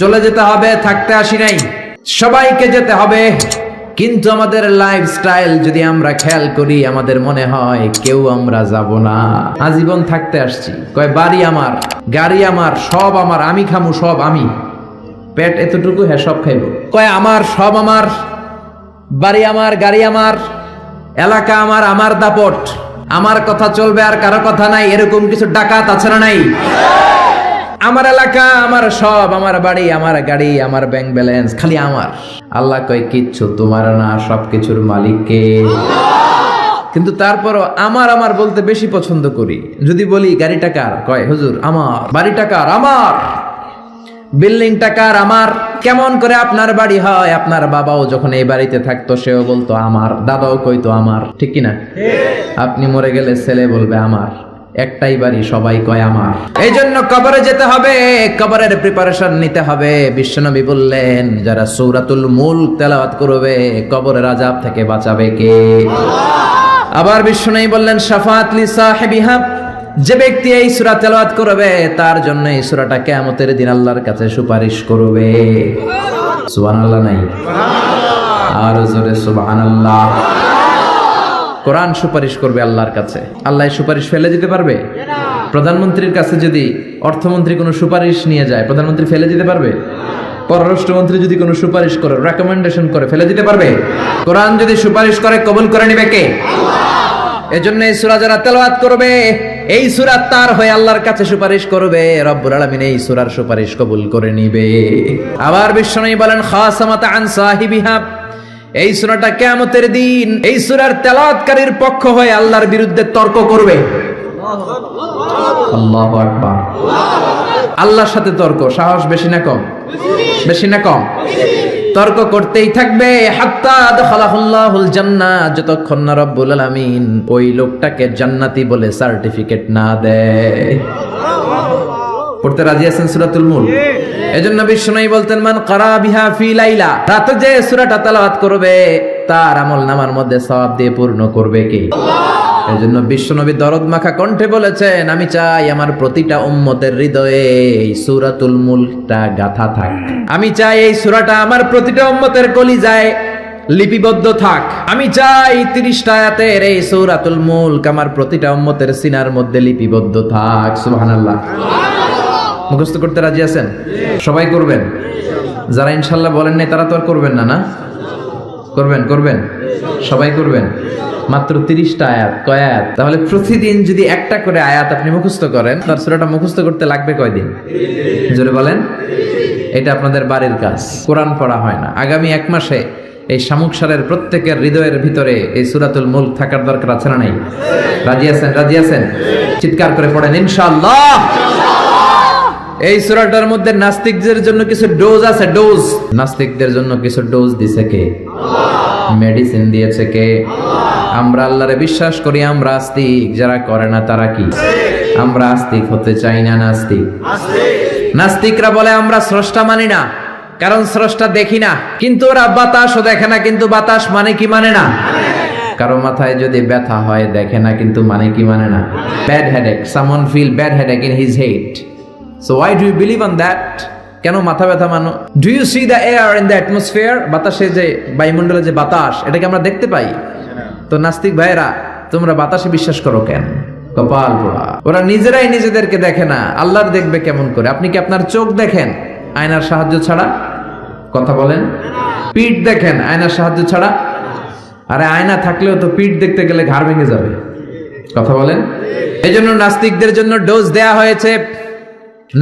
চলে যেতে হবে, থাকতে আসি নাই, সবাইকে যেতে হবে। কিন্তু আমাদের লাইফস্টাইল যদি আমরা খেয়াল করি, আমাদের মনে হয় কেউ আমরা যাব না, আজীবন থাকতে আসছি। কয় বাড়ি আমার, গাড়ি আমার, সব আমার, আমি খামু সব আমি, পেট এতটুকু, হ্যাঁ সব খাইব। কয় আমার সব আমার, বাড়ি আমার, গাড়ি আমার, এলাকা আমার, আমার দাপট, আমার কথা চলবে আর কারো কথা নাই, এরকম কিছু ডাকাত আছে না নাই? আমার এলাকা, আমার সব, আমার বাড়ি, আমার গাড়ি, আমার ব্যাংক ব্যালেন্স, খালি আমার। আল্লাহ কয় কিচ্ছু তোমার না, সবকিছুর মালিক কে? কিন্তু তারপরও আমার আমার বলতে বেশি পছন্দ করি। যদি বলি গাড়িটা কার, কয় হুজুর আমার, বাড়িটা কার, আমার, বিল্ডিংটা কার, আমার। কেমন করে আপনার বাড়ি হয়? আপনার বাবাও যখন এই বাড়িতে থাকতো সেও বলতো আমার, দাদাও কইতো আমার, ঠিক কিনা? আপনি মরে গেলে ছেলে বলবে আমার, একটাই বাড়ি, সবাই কয় আমার। এই জন্য কবরে যেতে হবে, কবরের প্রিপারেশন নিতে হবে। বিশ্বনবী বললেন, যারা সূরাতুল মুলক তেলাওয়াত করবে কবরের আযাব থেকে বাঁচাবে কে? আবার বিশ্বনবী বললেন, শাফাআত লি সাহিবিহা, যে ব্যক্তি এই সূরা তেলাওয়াত করবে তার জন্য এই সূরাটা কিয়ামতের দিন আল্লাহর কাছে সুপারিশ করবে। সুবহানাল্লাহ নাই? আর জোরে সুবহানাল্লাহ। কোরআন সুপারিশ করবে আল্লাহর কাছে। আল্লাহ সুপারিশ ফেলে দিতে পারবে? প্রধানমন্ত্রীর কাছে যদি অর্থমন্ত্রী কোনো সুপারিশ নিয়ে যায়, প্রধানমন্ত্রী ফেলে দিতে পারবে? পররাষ্ট্রমন্ত্রী যদি কোনো সুপারিশ করে, রেকমেন্ডেশন করে, ফেলে দিতে পারবে? কোরআন যদি সুপারিশ করে, কবুল করে নেবে কে? এজন্য এই সূরা যারা তেলাওয়াত করবে, এই সূরা তার হয়ে আল্লাহর কাছে সুপারিশ করবে, রব্বুল আলামিন এই সূরার সুপারিশ কবুল করে নিবে। আবার বিশ্বনবী বলেন, খাসামাতা আন সাহিবিহা, এই সূরাটা কিয়ামতের দিন এই সূরার তেলাওয়াতকারীর পক্ষ হয়ে আল্লাহর বিরুদ্ধে তর্ক করবে। আল্লাহু আকবার। আল্লাহর সাথে তর্ক, সাহস বেশি না কম? বেশি না কম? তর্ক করতেই থাকবে, হাত্তা আদখালাহুল্লাহুল জান্নাহ, যতক্ষণ না রব্বুল আলামিন ওই লোকটাকে জান্নাতি বলে সার্টিফিকেট না দেয়। পড়তে রাজি আছেন সূরাতুল মুলক? এজন্য বিশ্বনবী বলতেন, মান ক্বারা বিহা ফি লাইলা, রাতে যে সূরাটা তেলাওয়াত করবে তার আমলনামার মধ্যে সওয়াব দিয়ে পূর্ণ করবে কে? এজন্য বিশ্বনবী দরদ মাখা কণ্ঠে বলেছেন, আমি চাই আমার প্রতিটা উম্মতের হৃদয়ে এই সূরাতুল মুলকটা গাঁথা থাক। আমি চাই এই সূরাটা আমার প্রতিটা উম্মতের কলিজায় লিপিবদ্ধ থাক। আমি চাই 30টা আয়াতের এই সূরাতুল মুলক আমার প্রতিটা উম্মতের সিনার মধ্যে লিপিবদ্ধ থাক। সুবহানাল্লাহ। মুখস্থ করতে রাজি আছেন? সবাই করবেন? যারা ইনশাল্লাহ বলেন নাই তারা তো আর করবেন না, না? করবেন? করবেন? সবাই করবেন? মাত্র 30টা আয়াত। কয় আয়াত? তাহলে প্রতিদিন যদি একটা করে আয়াত আপনি মুখস্থ করেন, তার সূরাটা মুখস্থ করতে লাগবে কয়দিন? জোরে বলেন। এটা আপনাদের বাড়ির কাজ। কোরআন পড়া হয় না। আগামী 1 মাসে এই শামুকসারের প্রত্যেকের হৃদয়ের ভিতরে এই সূরাতুল মুলক থাকার দরকার আছে না নাই? রাজি আছেন? রাজি আছেন? চিৎকার করে পড়েন ইনশাআল্লাহ। এই সূরাটার মধ্যে নাস্তিকদের জন্য কিছু ডোজ আছে, ডোজ। নাস্তিকদের জন্য কিছু ডোজ দিয়েছে কে? মেডিসিন দিয়েছে কে? আমরা আল্লাহরে বিশ্বাস করি, আমরা আস্তিক। যারা করে না তারা কি? আমরা আস্তিক হতে চাই না, নাস্তিক। নাস্তিকরা বলে আমরা স্রষ্টা মানি না, কারণ স্রষ্টা দেখি না। কিন্তু ওরা বাতাসও দেখে না, কিন্তু বাতাস মানে কি মানে না? কারো মাথায় যদি ব্যথা হয় দেখে না, কিন্তু মানে কি মানে না? Bad headache, someone feel bad headache in his head. So why do you believe on that? কেন মাথা ব্যথা মানো? Do you see the air in the atmosphere? বাতাসে যে বায়ুমণ্ডলে যে বাতাস, এটাকে আমরা দেখতে পাই। তো নাস্তিক ভাইরা, তোমরা বাতাসে বিশ্বাস করো কেন? কপাল পোড়া। ওরা নিজেরাই নিজেদেরকে দেখে না, আল্লাহর দেখবে কেমন করে? আপনি কি আপনার চোখ দেখেন আয়নার সাহায্য ছাড়া? কথা বলেন। পিঠ দেখেন আয়নার সাহায্য ছাড়া? আরে আয়না থাকলেও তো পিঠ দেখতে গেলে ঘাড় ভেঙে যাবে। কথা বলেন। এই জন্য নাস্তিকদের জন্য ডোজ দেয়া হয়েছে।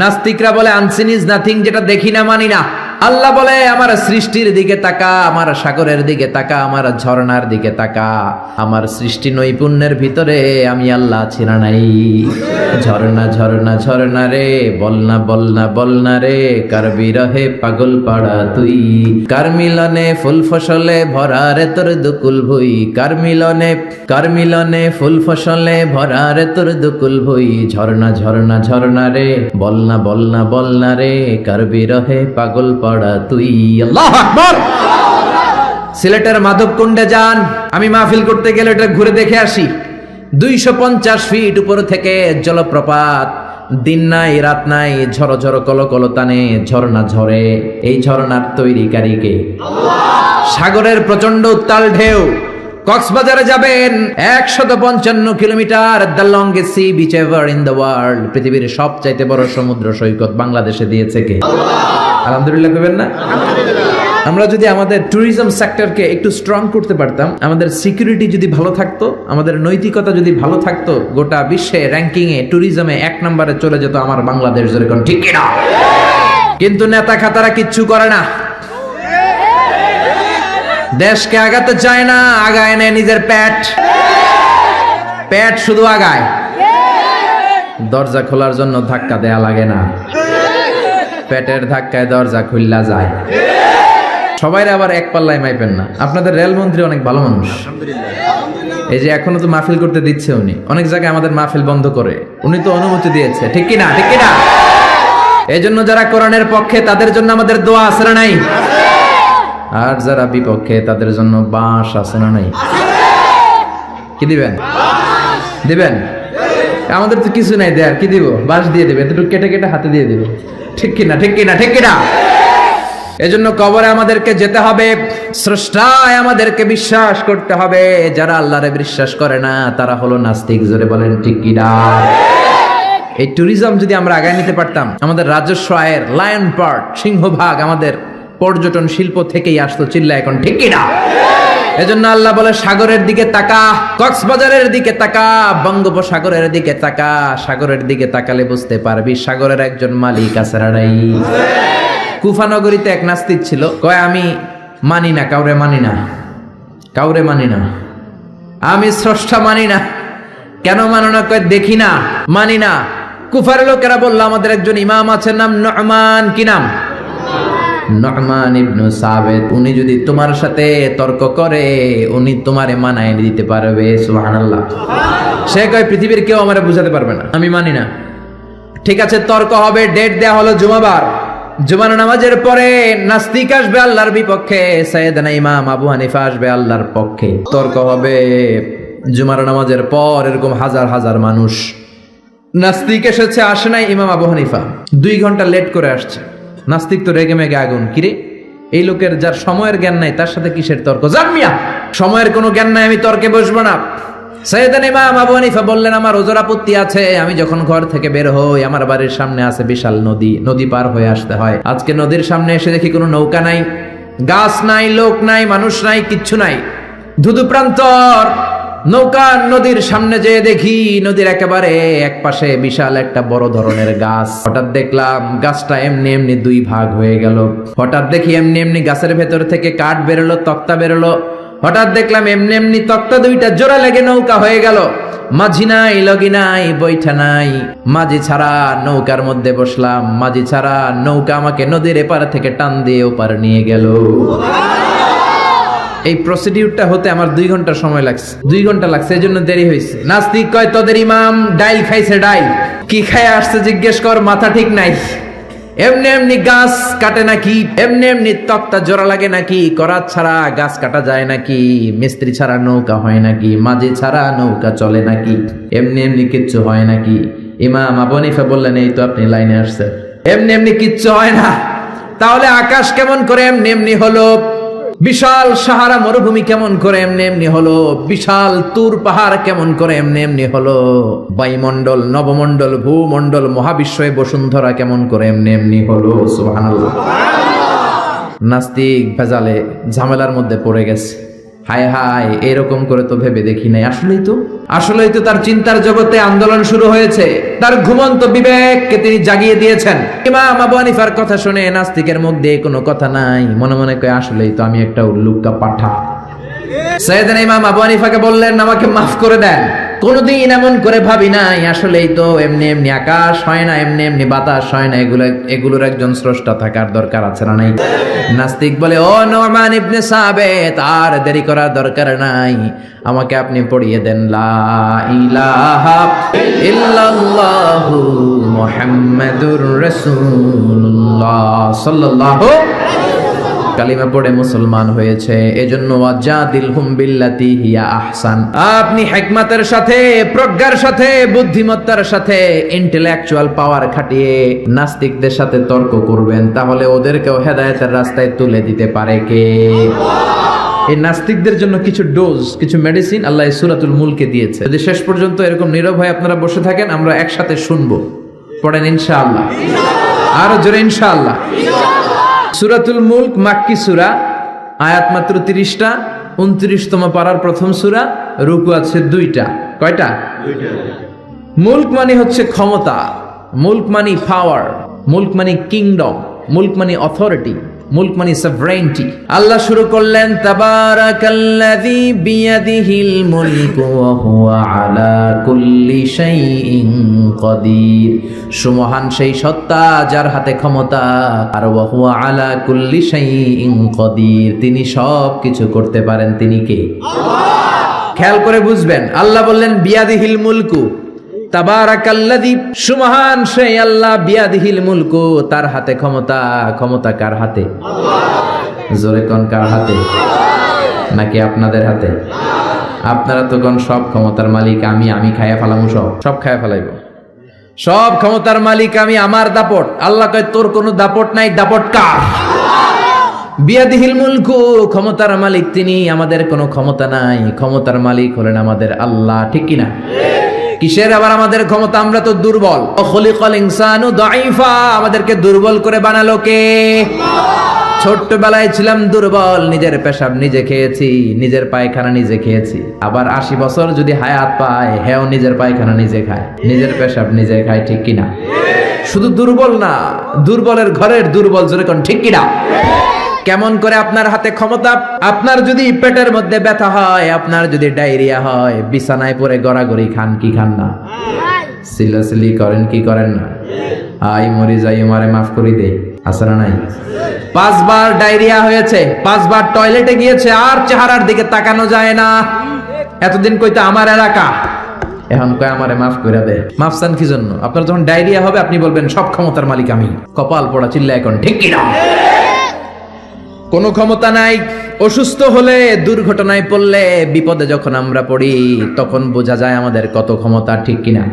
নাস্তিকরা বলে আনসিন ইজ নাথিং, যেটা দেখি না মানি না। আল্লাহ বলে আমার সৃষ্টির দিকে তাকা, আমার সাগরের দিকে তাকা, আমার ঝর্ণার দিকে তাকা। আমার সৃষ্টি নৈপুণ্যের ভিতরে আমি আল্লাহ আছি না নাই? ঝর্ণা ঝর্ণা ঝর্ণা রে, বলনা বলনা বলনা রে, কার বিরহে পাগল পাড়া তুই, কার মিলনে ফুল ফসলে ভরা রে তোর দুকুল ভুই, কার মিলনে ফুল ফসলে ভরা রে তোর দুকুল ভুই। ঝর্ণা ঝর্ণা ঝর্ণা রে, বলনা বলনা বলনা রে, কার বিরহে পাগল পাড়া তুই। আল্লাহু আকবার। সিলেটের মাধবকুণ্ডে যান, আমি মাহফিল করতে গেলে এটা ঘুরে দেখে আসি। 250 ফিট উপর থেকে জলপ্রপাত, দিন নাই রাত নাই, ঝড়ো ঝড়ো কলো কলো টানে ঝর্ণা ঝরে। এই ঝর্ণার তৈরিকারী কে? সাগরের প্রচন্ড উত্তাল ঢেউ। কক্সবাজারে যাবেন 155 kilometre, the longest sea beach ever in the world. পৃথিবীর সবচাইতে বড় সমুদ্র সৈকত বাংলাদেশে দিয়েছে কে? আলহামদুলিল্লাহ কইবেন না? আমরা যদি আমাদের ট্যুরিজম সেক্টরকে একটু স্ট্রং করতে পারতাম, আমাদের সিকিউরিটি যদি ভালো থাকতো, আমাদের নৈতিকতা যদি ভালো থাকতো, গোটা বিশ্বে র্যাঙ্কিং এ ট্যুরিজমে 1 নম্বরে চলে যেত আমার বাংলাদেশ, যেরকম ঠিক কিনা? কিন্তু নেতা খাতারা কিচ্ছু করে না, দেশকে আগাতে চায় না, আগায় নেয় নিজের পেট শুধু আগায়। দরজা খোলার জন্য ধাক্কা দেয়া লাগে না, পেটের ধাক্কায় দরজা খুললা যায়। সবাই আবার এক পাল্লায় মাইপেন না। আপনাদের রেলমন্ত্রী অনেক ভালো মানুষ, এই যে এখনো তো মাহফিল করতে দিচ্ছে উনি, অনেক জায়গায় আমাদের মাহফিল বন্ধ করে, উনি তো অনুমতি দিয়েছে, ঠিক কিনা? ঠিক কিনা? এই জন্য যারা কোরআনের পক্ষে তাদের জন্য আমাদের দোয়া আছে না নাই? আর যারা বিপক্ষে তাদের জন্য বাঁশ আছে না নাই? কি দিবেন? দিবেন? আমাদের তো কিছু নাই দেয়ার, কি দিব? বাঁশ দিয়ে দেবে, এতটুকু কেটে কেটে হাতে দিয়ে দিবে, ঠিক কিনা? ঠিক কিনা? ঠিক কিনা? এজন্য কবরে আমাদেরকে যেতে হবে, স্রষ্টায় আমাদেরকে বিশ্বাস করতে হবে। যারা আল্লাহরে বিশ্বাস করে না তারা হলো নাস্তিক। জোরে বলেন ঠিক কিনা? এই ট্যুরিজম যদি আমরা আগায় নিতে পারতাম, আমাদের রাজস্ব আয়ের লায়ন পার্ট, সিংহভাগ আমাদের পর্যটন শিল্প থেকেই আসতো। চিল্লা এখন ঠিক কিনা? এজন্য আল্লাহ বলে সাগরের দিকে তাকা, কক্সবাজারের দিকে তাকা, বঙ্গোপসাগরের দিকে তাকা। সাগরের দিকে তাকালে বুঝতে পারবি সাগরের একজন মালিক আছে না নাই? কুফা নগরীতে এক নাস্তিক ছিল, কয় আমি মানি না, কাউরে মানি না, কাউরে মানি না, আমি স্রষ্টা মানি না। কেন মানো না? কয় দেখি না, মানি না। কুফার লোকেরা বলল আমাদের একজন ইমাম আছে, নাম নু'মান। কি নাম? নু'মান ইবনে সাবিত। উনি যদি তোমার সাথে তর্ক করে উনি তোমারে মানায় দিতে পারবে। সুবহানাল্লাহ। সে কয় পৃথিবীর কেউ আমারে বুঝাতে পারবে না, আমি মানি না। ঠিক আছে, তর্ক হবে, ডেট দেয়া হলো জুমাবার। জুমার নামাজের পরে নাস্তিক আসবে আল্লাহর বিপক্ষে, সাইয়েদনা ইমাম আবু হানিফা আসবে আল্লাহর পক্ষে। তর্ক হবে জুমার নামাজের পর, এরকম হাজার হাজার মানুষ। নাস্তিক এসেছে, আসে নাই ইমাম আবু হানিফা, 2 ঘন্টা লেট করে আসছে। নাস্তিক তো রেগে মেগে আগুন, কিরে এই লোকের যার সময়ের জ্ঞান নাই তার সাথে কিসের তর্ক? জামিয়া, সময়ের কোনো জ্ঞান নাই, আমি তর্কে বসবো না। সাইয়েদনা ইমাম আবু হানিফা বললেন আমার ওজর আপত্তি আছে, আমি যখন ঘর থেকে বের হই আমার বাড়ির সামনে আছে বিশাল নদী, নদী পার হয়ে আসতে হয়। আজকে নদীর সামনে এসে দেখি কোনো নৌকা নাই, গাছ নাই, লোক নাই, মানুষ নাই, কিচ্ছু নাই, ধুধু প্রান্তর। নৌকা নদীর সামনে যেয়ে দেখি নদীর একেবারে এক পাশে বিশাল একটা বড় ধরনের গাছ। হঠাৎ দেখলাম গাছটা এমনি এমনি 2 ভাগ হয়ে গেল। হঠাৎ দেখি এমনি এমনি গাছের ভেতর থেকে কাঠ বেরোলো, তক্তা বেরোলো। হঠাৎ দেখলাম এমনি এমনি তক্তা 2টা জোড়া লেগে নৌকা হয়ে গেল। মাঝি নাই, লগি নাই, বৈঠা নাই, মাঝি ছাড়া নৌকার মধ্যে বসলাম। মাঝি ছাড়া নৌকা আমাকে নদীর এপার থেকে টান দিয়ে ওপার নিয়ে গেল। এই প্রসিডিউরটা হতে আমার 2 ঘন্টা সময় লাগছে, 2 ঘন্টা লাগছে, এই জন্য দেরি হয়েছে। নাস্তিক কয় তোদের ইমাম ডাইল খাইছে, ডাইল কি খায় আসছে জিজ্ঞেস কর, মাথা ঠিক নাই। এমনি এমনি গাছ কাটে নাকি? এমনি এমনি তক্তা জোড়া লাগে নাকি? করাত ছাড়া গাছ কাটা যায় নাকি? মিস্ত্রি ছাড়া নৌকা হয় নাকি? মাঝি ছাড়া নৌকা চলে নাকি? এমনি এমনি কিচ্ছু হয় নাকি? ইমাম আবু হানিফা বললেন এই তো আপনি লাইনে আসছেন, এমনি এমনি কিচ্ছু হয় না। তাহলে আকাশ কেমন করে এমনি এমনি হলো? বিশাল সাহারা মরুভূমি কেমন করে এমনি এমনি হলো? বিশাল তুর পাহাড় কেমন করে এমনি এমনি হলো? বায়ুমণ্ডল, নবমণ্ডল, ভূমণ্ডল, মহাবিশ্বে বসুন্ধরা কেমন করে এমনি এমনি হলো? সুবহানাল্লাহ। নাস্তিক ভেজালে ঝামেলার মধ্যে পড়ে গেছে। হায় হায়, এরকম করে তো ভেবে দেখি নাই। আসলেই তো তার চিন্তার জগতে আন্দোলন শুরু হয়েছে। তার ঘুমন্ত বিবেককে তিনি জাগিয়ে দিয়েছেন। ইমাম আবু হানিফার কথা শুনে নাস্তিকের মুখ দিয়ে কোনো কথা নাই, মনে মনে কয় আসলেই তো আমি একটা উল্লুকা পাঠা। সাইয়েদনা ইমাম আবু হানিফাকে বললেন আমাকে মাফ করে দেন, কোনদিন এমন করে ভাবি নাই। আসলেই তো এমনি এমনি আকাশ হয় না, এমনি এমনি বাতাস হয় না, এগুলোর একজন স্রষ্টা থাকার দরকার আছে না নাই? নাস্তিক বলে ও নু'মান ইবনে সাবিত, আর দেরি করার দরকার নাই, আমাকে আপনি পড়িয়ে দেন লা ইলাহা ইল্লাল্লাহু মুহাম্মাদুর রাসূলুল্লাহ সাল্লাল্লাহু। কালিমা পড়ে মুসলমান হয়েছে। এজন্য ওয়াজাদিলহুম বিল্লাতি হিয়া আহসান, আপনি হিকমতের সাথে, প্রজ্ঞার সাথে, বুদ্ধিমত্তার সাথে, ইন্টেলেকচুয়াল পাওয়ার খাটিয়ে নাস্তিকদের সাথে তর্ক করবেন, তাহলে ওদেরকেও হেদায়েতের রাস্তায় তুলে দিতে পারে কে? এই নাস্তিকদের জন্য কিছু ডোজ, কিছু মেডিসিন আল্লাহ সূরাতুল মুলকে দিয়েছে। যদি শেষ পর্যন্ত এরকম নীরব হয়ে আপনারা বসে থাকেন, আমরা একসাথে শুনবো। পড়েন ইনশাআল্লাহ, আরো জোরে ইনশাআল্লাহ। সূরাতুল মুলক মাক্কি সূরা, আয়াত মাত্র 30টা, 29তম পারার প্রথম সূরা, রুকু আছে 2টা। কয়টা? 2টা। মুলক মানে হচ্ছে ক্ষমতা, মুলক মানে পাওয়ার, মুলক মানে কিংডম, মুলক মানে অথরিটি, মুলক মানে সভরেইনটি। আল্লাহ শুরু করলেন তাবারাকাল্লাযী বিয়াদিহিল মুলকু ওয়া হুয়া আলা কুল্লি শাইইন কাদির। সুমহান সেই সত্তা যার হাতে ক্ষমতা, আর ওয়া হুয়া আলা কুল্লি শাইইন কাদির, তিনি সব কিছু করতে পারেন। তিনি কে? আল্লাহ। খেয়াল করে বুঝবেন, আল্লাহ বললেন বিয়াদিহিল মুলকু, তাবারাকাল্লাযী, সুমহান সেই আল্লাহ, বিয়াদিহিল মুলকু, তার হাতে ক্ষমতা। ক্ষমতা কার হাতে? আল্লাহ। জোরে কোন কার হাতে? নাকি আপনাদের হাতে? আপনারা তো কোন সব ক্ষমতার মালিক আমি খায়া ফেলামু, সব খায়া ফেলাইব, সব ক্ষমতার মালিক আমি, আমার দাপট। আল্লাহ কয় তোর কোনো দাপট নাই, দাপট কার? বিয়াদিহিল মুলকু, ক্ষমতার মালিক তিনি, আমাদের কোনো ক্ষমতা নাই। ক্ষমতার মালিক হলেন আমাদের আল্লাহ, ঠিক কিনা? কিসের আবার আমাদের ক্ষমতা? আমরা তো দুর্বল। খলিকাল ইনসানু দাঈফা, আমাদেরকে দুর্বল করে বানালো কে? আল্লাহ। ছোট্টবেলায় ছিলাম দুর্বল, নিজের পেশাব নিজে খেয়েছি, নিজের পায়খানা নিজে খেয়েছি। আবার 80 বছর যদি হায়াত পায়, হেও নিজের পায়খানা নিজে খায়, নিজের পেশাব নিজে খায়, ঠিক কিনা? শুধু দুর্বল না, দুর্বলের ঘরের দুর্বল, জোরে কোন ঠিক কিনা? কেমন করে আপনার হাতে ক্ষমতা? আপনার যদি পেটের মধ্যে ব্যথা হয়, আপনার যদি ডায়রিয়া হয়, বিছানায় পড়ে গড়াগড়ি খান কি খান না? সিলাসিলি করেন কি করেন না? আই মরি যাই, মারে মাফ করি দে, আছে না নাই? 5 বার ডায়রিয়া হয়েছে, 5 বার টয়লেটে গিয়েছে, আর চেহারার দিকে তাকানো যায় না। এতদিন কইতে আমার এলাকা, এখন কয় আমারে মাফ করে দে। মাফ চান কি জন্য? আপনার যখন ডায়রিয়া হবে আপনি বলবেন সব ক্ষমতার মালিক আমি। কপাল পোড়া চিল্লা এখন, ঠিক কিনা? কোনো ক্ষমতা নাই। অসুস্থ হলে, দুর্ঘটনায় পড়লে, বিপদে যখন আমরা পড়ি, তখন বোঝা যায় আমাদের কত ক্ষমতা, ঠিক কিনা?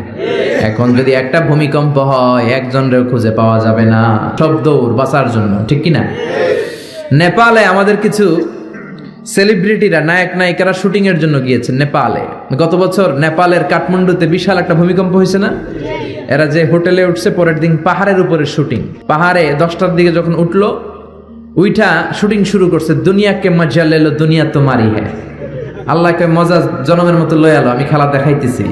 এখন যদি একটা ভূমিকম্প হয়, একজনের খুঁজে পাওয়া যাবে না, সব দৌড় বাঁচার জন্য, ঠিক কিনা? নেপালে আমাদের কিছু সেলিব্রিটিরা, নায়ক নায়িকারা শুটিং এর জন্য গিয়েছেন নেপালে। গত বছর নেপালের কাঠমান্ডুতে বিশাল একটা ভূমিকম্প হয়েছে না? এরা যে হোটেলে উঠছে, পরের দিন পাহাড়ের উপরে শুটিং। পাহাড়ে 10টার দিকে যখন উঠলো, উইঠা শুটিং শুরু করছে। দুনিয়াকে মজা লেলো, দুনিয়া তোমারই হ্যাঁ। আল্লাহকে মজা জনমের মতো লয়ে আলো, আমি খেলা দেখাইতেছি।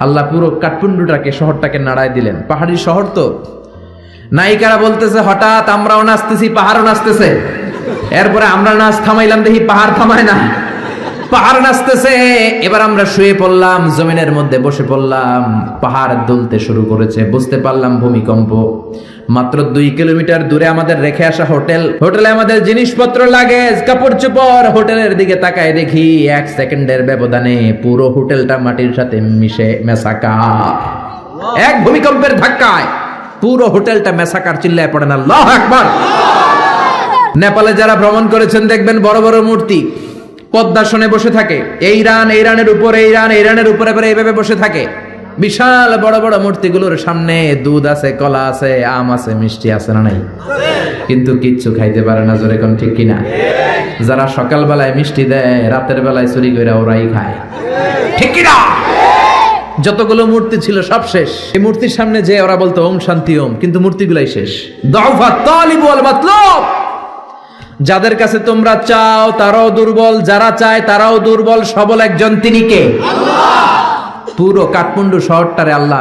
আল্লাহ পুরো কাঠমান্ডুটাকে, শহরটাকে নাড়ায় দিলেন। পাহাড়ি শহর তো। নায়িকারা বলতেছে হঠাৎ আমরাও নাচতেছি, পাহাড়ও নাচতেছে। এরপরে আমরা নাচ থামাইলাম, দেখি পাহাড় থামায় না, পাহাড় নাচতেছে। এবার আমরা শুয়ে পড়লাম, জমিনের মধ্যে বসে পড়লাম, পাহাড় দুলতে শুরু করেছে। বুঝতে পারলাম ভূমিকম্প। মাত্র 2 কিলোমিটার দূরে আমাদের রেখে আসা হোটেলে আমাদের জিনিসপত্র, লাগেজ, কাপড় চোপড়। হোটেলের দিকে তাকায় দেখি 1 সেকেন্ডের ব্যবধানে পুরো হোটেলটা মাটির সাথে মেসাকার। এক ভূমিকম্পের ধাক্কায় পুরো হোটেলটা মেসাকার। চিল্লায় পড়েন আল্লাহু আকবার। নেপালে যারা ভ্রমণ করেছেন দেখবেন বড় বড় মূর্তি পদ্মাসনে বসে থাকে। ইরানের উপরে করে এইভাবে বসে থাকে। বিশাল বড় বড় মূর্তিগুলোর সামনে দুধ আছে, কলা আছে, আম আছে, মিষ্টি আছে না নাই? কিন্তু কিচ্ছু খাইতে পারে না, জোরে কোন ঠিক কিনা? যারা সকাল বেলায় মিষ্টি দেয়, রাতের বেলায় চুরি করে ওরাই খায়, ঠিক কিনা? যতগুলো মূর্তি ছিল সব শেষ। এই মূর্তির সামনে যে ওরা বলতো ওম শান্তি ওম, কিন্তু মূর্তিগুলাই শেষ। দাউফা তালিব ওয়াল মাতলুব, যাদের কাছে তোমরা চাও তারাও দুর্বল, যারা চায় তারাও দুর্বল। সবল একজন, তিনি কে? আল্লাহ। পুরো কাঠমান্ডু শহরটারে আল্লাহ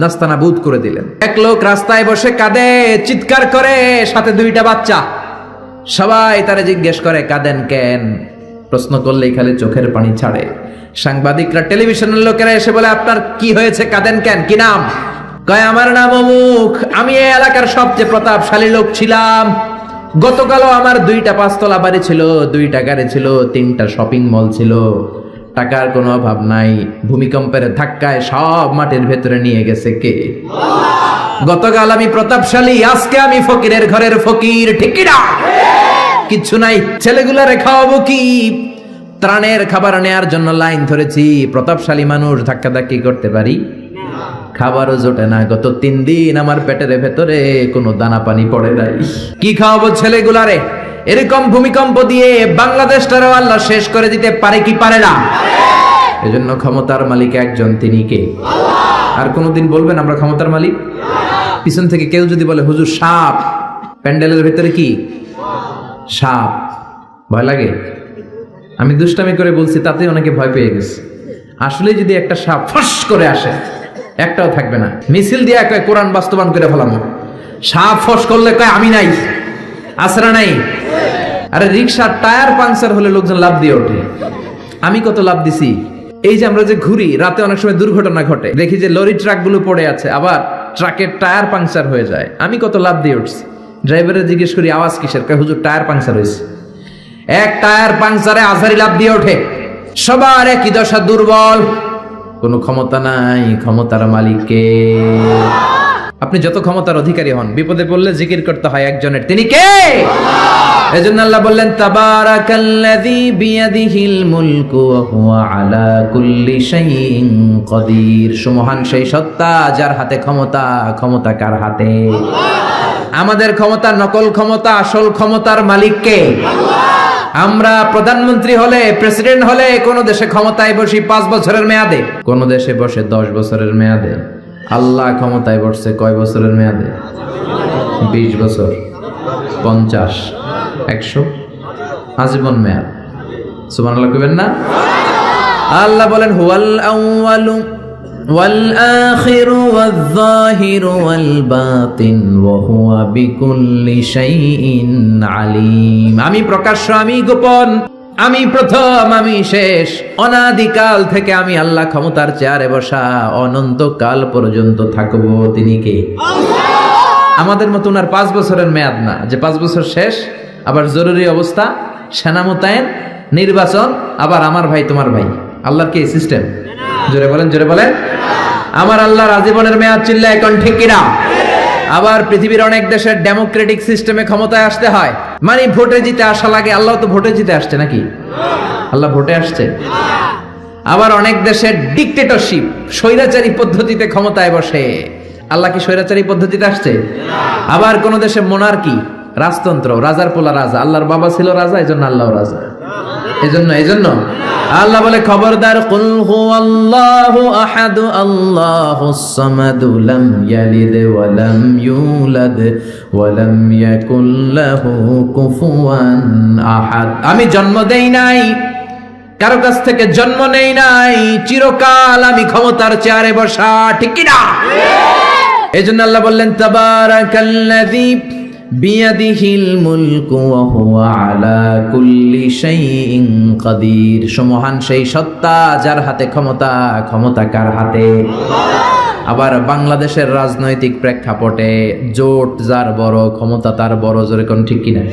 নাস্তানাবুদ করে দিলেন। এক লোক রাস্তায় বসে কাঁদে, চিৎকার করে, সাথে 2টা বাচ্চা। সবাই তারে জিজ্ঞেস করে কাঁদেন কেন? প্রশ্ন করলেই খালি চোখের পানি ছাড়ে। সাংবাদিকরা, টেলিভিশনের লোকেরা এসে বলে আপনার কি হয়েছে, কাঁদেন কেন, কি নাম? কয় আমার নাম অমুক, আমি এই এলাকার সবচেয়ে প্রতাপশালী লোক ছিলাম। গতকালও আমার 2টা 5তলা বাড়ি ছিল, 2টা গাড়ি ছিল, 3টা শপিং মল ছিল, টাকার কোনো অভাব নাই। ভূমিকম্পের ধাক্কায় সব মাটির ভেতরে নিয়ে গেছে কে? আল্লাহ। গতকাল আমি প্রতাপশালী, আজকে আমি ফকিরের ঘরের ফকির, ঠিক কিনা? কিচ্ছু নাই। ছেলেগুলারে খাওয়াবো কি? ত্রাণের খাবার নেয়ার জন্য লাইন ধরেছি, প্রতাপশালী মানুষ, ধাক্কাধাক্কি করতে পারি? খাবারও জোটে না। গত 3 দিন আমার পেটের ভেতরে কোনো দানা পানি পড়ে নাই। কি খাওয়াবো ছেলেগুলারে? এরকম ভূমিকম্প দিয়ে বাংলাদেশটারও আল্লাহ শেষ করে দিতে পারে কি পারে না? এজন্য ক্ষমতার মালিক একজন, তিনি কে? আর কোনদিন বলবেন আমরা ক্ষমতার মালিক? পিছন থেকে কেউ যদি বলে হুজুর সাপ, প্যান্ডেলের ভেতরে কি সাপ, ভয় লাগে? আমি দুষ্টামি করে বলছি, তাতে অনেকে ভয় পেয়ে গেছে। আসলে যদি একটা সাপ ফস করে আসে, একটাও থাকবে না। মিছিল দিয়ে কয় কোরআন বাস্তবায়ন করে ফেলামো। সাপ ফস করলে কয় আমি নাই, আসরা নাই। আরে রিক্সার টায়ার পাংচার হলে লোকজন লাভ দিয়ে ওঠে। আমি কত লাভ দিছি। এই যে আমরা যে ঘুরি, রাতে অনেক সময় দুর্ঘটনা ঘটে, দেখি যে লরি ট্রাক গুলো পড়ে আছে, আবার ট্রাকের টায়ার পাংচার হয়ে যায়। আমি কত লাভ দিয়ে উঠছি। ড্রাইভারে জিজ্ঞেস করি আওয়াজ কিসের? কয় হুজুর টায়ার পাংচার হয়েছে। এক টায়ার পাংচারে আজারি লাভ দিয়ে ওঠে। সবার একই দশা, দুর্বল, কোনো ক্ষমতা নাই। ক্ষমতার মালিককে। আপনি যত ক্ষমতার অধিকারী হন, বিপদে পড়লে জিকির করতে হয় একজনের, তিনি কে? এজন্য আল্লাহ বললেন তাবারাকাল্লাযী বিয়াদিহিল মুলকু ওয়া হুয়া আলা কুল্লি শাইইন কাদির। সুমহান সেই সত্তা যার হাতে ক্ষমতা। ক্ষমতা কার হাতে? আমাদের ক্ষমতা নকল ক্ষমতা, আসল ক্ষমতার মালিক কে? আমরা প্রধানমন্ত্রী হলে, প্রেসিডেন্ট হলে কোন দেশে ক্ষমতায় বসি 5 বছরের মেয়াদে, কোন দেশে বসে 10 বছরের মেয়াদে। আল্লাহ ক্ষমতায় বসছে কয় বছরের মেয়াদে? 20 বছর, 50, 100, আজীবন মেয়াদ। সুবহানাল্লাহ কইবেন না? আল্লাহ বলেন হুয়াল আউয়ালু ওয়াল আখিরু ওয়াল যাহিরু ওয়াল বাতিন ওয়া হুয়া বিকুল্লি শাইইন আলিম। আমি প্রকাশ্য, আমি গোপন, আমি প্রথম, আমি শেষ। অনাদিকাল থেকে আমি আল্লাহ ক্ষমতার চেয়ারে বসা, অনন্তকাল পর্যন্ত থাকবো। তিনি কে? আমাদের মতন আর 5 বছরের মেয়াদ না, যে 5 বছর শেষ, আবার জরুরি অবস্থা, সেনা মোতায়েন, নির্বাচন, আবার আমার ভাই তোমার ভাই। আল্লাহর কি সিস্টেম? জোরে বলেন, জোরে বলেন। আমার আল্লাহর আজীবনের মেয়াদ, চিল্লা এখন ঠিক কিনা? আবার পৃথিবীর অনেক দেশের ডেমোক্রেটিক সিস্টেমে ক্ষমতায় আসতে হয়, মানে ভোটে জিতে আসা লাগে। আল্লাহ তো ভোটে জিতে আসছে নাকি? আল্লাহ ভোটে আসছে। আবার অনেক দেশের ডিক্টেটরশিপ, স্বৈরাচারী পদ্ধতিতে ক্ষমতায় বসে। আল্লাহ কি স্বৈরাচারী পদ্ধতিতে আসছে? আবার কোন দেশে মোনার্কি, রাজতন্ত্র, রাজার পোলা রাজা। আল্লাহর বাবা ছিল রাজা, এজন্য আল্লাহ রাজা। এজন্য আল্লাহ বলে খবরদার, কুল হুয়াল্লাহু আহাদ আল্লাহুস সামাদ লাম ইয়ালিদ ওয়া লাম ইউলাদ ওয়া লাম ইয়াকুল লাহু কুফুয়ান আহাদ। আমি জন্ম দেই নাই, কারো কাছ থেকে জন্ম নেই নাই, চিরকাল আমি ক্ষমতার চেয়ারে বসা। ঠিক কি না? এজন্য আল্লাহ বললেন তাবারাকাল্লাযী বিয়াদিহিল মুলকু ওয়া হুয়া আলা কুল্লি শাইইন কাদির। সুমহান সেই সত্তা যার হাতে ক্ষমতা। ক্ষমতা কার হাতে? আবার বাংলাদেশের রাজনৈতিক প্রেক্ষাপটে জোট যার বড়, ক্ষমতা তার বড়। জোরে কোন ঠিক কিনা?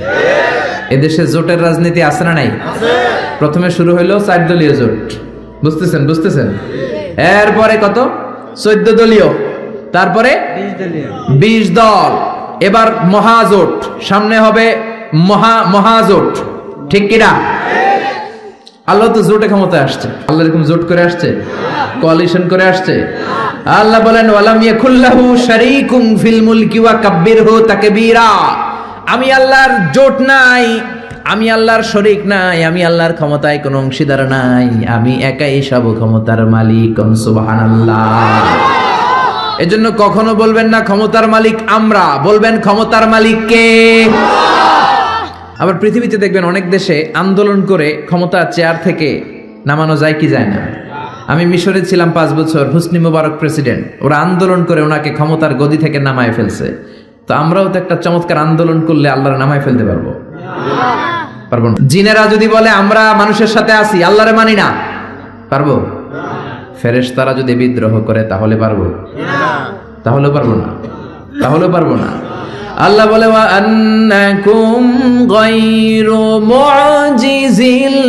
এদেশে জোটের রাজনীতি আছে না নাই? প্রথমে শুরু হইলো 4 দলীয় জোট, বুঝতেছেন? এরপরে কত? 14 দলীয়, তারপরে 20 দল। এবার মহাজোট, সামনে হবে মহাজোট। ঠিক কিনা? আল্লাহ তো জোটে ক্ষমতায় আসছে। আল্লাহ এরকম জোট করে আসছে, কোয়ালিশন করে আসছে। আল্লাহ বলেন ওয়ালাম ইয়াকুল্লাহু শারীকুম ফিল মুলকি ওয়া কাব্বিরহু তাকবীরা। আমি আল্লাহর জোট নাই, আমি আল্লাহর শরীক নাই, আমি আল্লাহর ক্ষমতায় কোনো অংশীদার নাই। আমি একাই সব ক্ষমতার মালিক। সুবহানাল্লাহ। এজন্য কখনো বলবেন না ক্ষমতার মালিক আমরা, বলবেন ক্ষমতার মালিক কে? আবার পৃথিবীতে দেখবেন অনেক দেশে আন্দোলন করে ক্ষমতার চেয়ার থেকে নামানো যায় কি যায় না। আমি মিশরে ছিলাম 5 বছর, হুসনি মুবারক প্রেসিডেন্ট, ওরা আন্দোলন করে ওনাকে ক্ষমতার গদি থেকে নামায় ফেলছে। তো আমরাও তো একটা চমৎকার আন্দোলন করলে আল্লাহর নামায় ফেলতে পারবো? পারবো না। জিনেরা যদি বলে আমরা মানুষের সাথে আছি, আল্লাহরে মানি না, পারবো? ফেরেশতারা যদি বিদ্রোহ করে তাহলে পারবো? তাহলে পারবো না। আল্লাহ বলে ওয়া আন্নাকুম গায়রু মুজিজিল্লাহ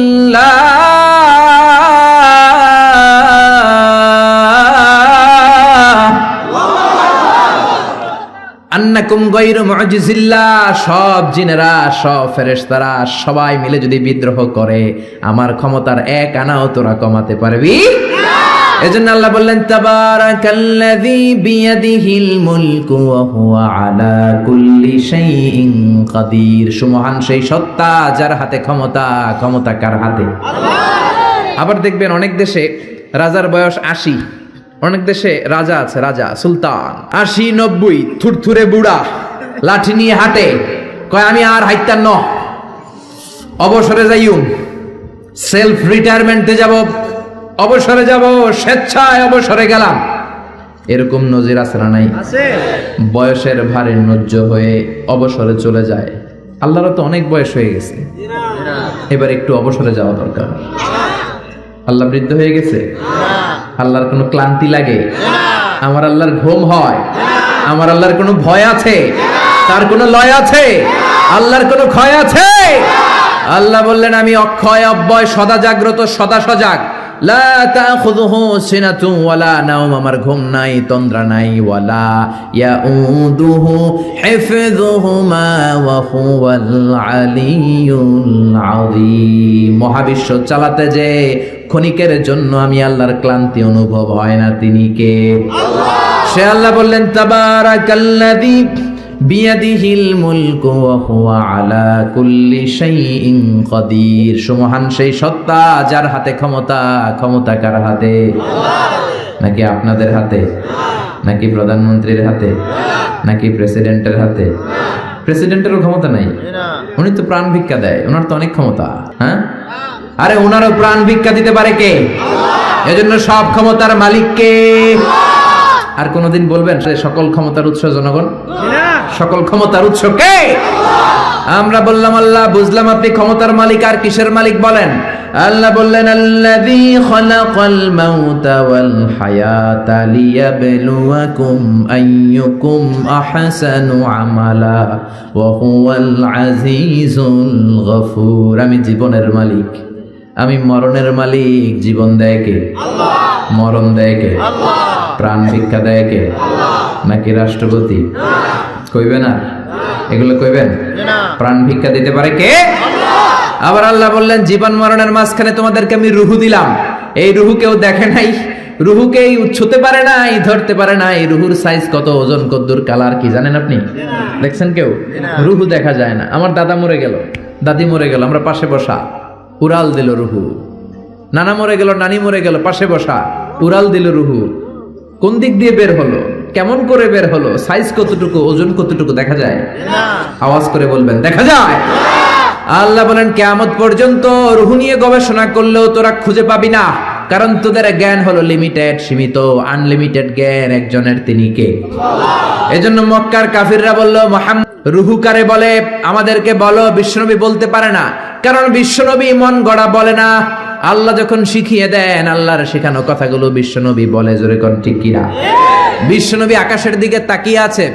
আন্নাকুম গায়রু মুজিজিল্লাহ, সব জিনেরা সব ফেরেশতারা সবাই মিলে যদি বিদ্রোহ করে আমার ক্ষমতার এক আনাও তোরা কমাতে পারবি না। এজন্য আল্লাহ বললেন তাবারাকাল্লাযী বিয়াদিহিল মুলকু ওয়া হুয়া আলা কুল্লি শাইইন কাদির। সুমহান সেই সত্তা যার হাতে ক্ষমতা, ক্ষমতা কার হাতে? আল্লাহ। আবার দেখবেন অনেক দেশে রাজার বয়স 80, অনেক দেশে রাজা আছে, রাজা সুলতান 80-90 থুরথুরে বুড়া, লাঠি নিয়ে হাঁটে, কয় আমি আর হাইতাম ন, অবসরে যাইউম, সেলফ রিটায়ারমেন্টে যাব, অবসরে যাব, স্বেচ্ছায় অবসরে গেলাম। এরকম নজির আছে না নাই? বয়সের ভারে নজ্জ হয়ে অবসরে চলে যায়। আল্লাহর তো অনেক বয়স হয়ে গেছে, এবার একটু অবসরে যাওয়া দরকার। আল্লাহ বৃদ্ধ হয়ে গেছে? আল্লাহর কোনো ক্লান্তি লাগে? আমার আল্লাহর ঘুম হয়? আমার আল্লাহর কোনো ভয় আছে? তার কোনো লয় আছে? আল্লাহর কোনো ক্ষয় আছে? আল্লাহ বললেন আমি অক্ষয়, অব্যয়, সদা জাগ্রত, সদা সজাগ। লা তাখুযুহু সিনাতুন ওয়ালা নাওম, আমার ঘুম নাই, তন্দ্রা নাই। ওয়ালা ইয়াউদুহু হিফযুহুমা ওয়া হুয়াল আলিয়্যুল আযীম। মহাবিশ্ব চালাতে যে ক্ষণিকের জন্য আমি আল্লাহর ক্লান্তি অনুভব হয় না, তিনি কে? আল্লাহ। সে আল্লাহ বললেন তাবারাকাল্লাযী বিয়াদিহিল মুলকু ওয়া হুয়া আলা কুল্লি শাইইন কাদির। সুমহান সেই সত্তা যার হাতে ক্ষমতা, ক্ষমতা কার হাতে? আল্লাহ। নাকি আপনাদের হাতে? নাকি প্রধানমন্ত্রীর হাতে? নাকি প্রেসিডেন্টের হাতে? প্রেসিডেন্টেরও ক্ষমতা নাই, উনি তো প্রাণ ভিক্ষা দেয়, ওনার তো অনেক ক্ষমতা। হ্যাঁ, আরে ওনারও প্রাণ ভিক্ষা দিতে পারে কে? এজন্য সব ক্ষমতার মালিক কে? আর কোনদিন বলবেন সকল ক্ষমতার উৎস জনগণ? সকল ক্ষমতার উৎস কে? আমরা বললাম আল্লাহ, বুঝলাম আপনি ক্ষমতার মালিক, আর কিসের মালিক বলেন? আল্লাহ বললেন আল্লাযী খালাকাল মাউতা ওয়াল হায়াতা লিয়াবলুয়াকুম আইয়ুকুম আহসানু আমালা ওয়া হুয়াল আজিজুল গফুর। আমি জীবনের মালিক, আমি মরণের মালিক। জীবন দেয় কে? আল্লাহ। মরণ দেয় কে? আল্লাহ। প্রাণ ভিক্ষা দেয় কে? আল্লাহ। নাকি রাষ্ট্রপতি? কইবেন না এগুলো, কইবেন? প্রাণ ভিক্ষা দিতে পারে কে? আল্লাহ। আবার আল্লাহ বললেন জীবন মরণের মাঝখানে তোমাদেরকে আমি রুহু দিলাম। এই রুহু কেউ দেখে নাই, রুহুকে ছুতে পারে নাই, ধরতে পারে নাই। রুহুর সাইজ কত, ওজন কদ্দুর, কালার কি জানেন আপনি? দেখছেন কেউ? রুহু দেখা যায় না। আমার দাদা মরে গেল, দাদি মরে গেল, আমরা পাশে বসা, উড়াল দিল রুহু। নানা মরে গেল, নানি মরে গেল, পাশে বসা, উড়াল দিল রুহু। কোন দিক দিয়ে বের হলো, কেমন করে বের হলো, সাইজ কতটুকু, ওজন কতটুকু দেখা যায়? আওয়াজ করে বলবেন দেখা যায়। আল্লাহ বলেন কিয়ামত পর্যন্ত রুহু নিয়ে গবেষণা করলেও তোরা খুঁজে পাবি না, কারণ তোদের জ্ঞান হলো লিমিটেড, সীমিত। আনলিমিটেড জ্ঞান একজনের, তিনি কে? আল্লাহ। এজন্য মক্কার কাফিররা বলল মুহাম্মদ রুহু কারে বলে, আমাদেরকে বলো। বিশ্বনবী বলতে পারে না, কারণ বিশ্বনবী মন গড়া বলে না। আল্লাহ যখন শিখিয়ে দেন, আল্লাহর শেখানো কথাগুলো বিশ্বনবী বলে। জোরে কোন ঠিক কিনা? বিশ্বনবী আকাশের দিকে তাকিয়ে আছে,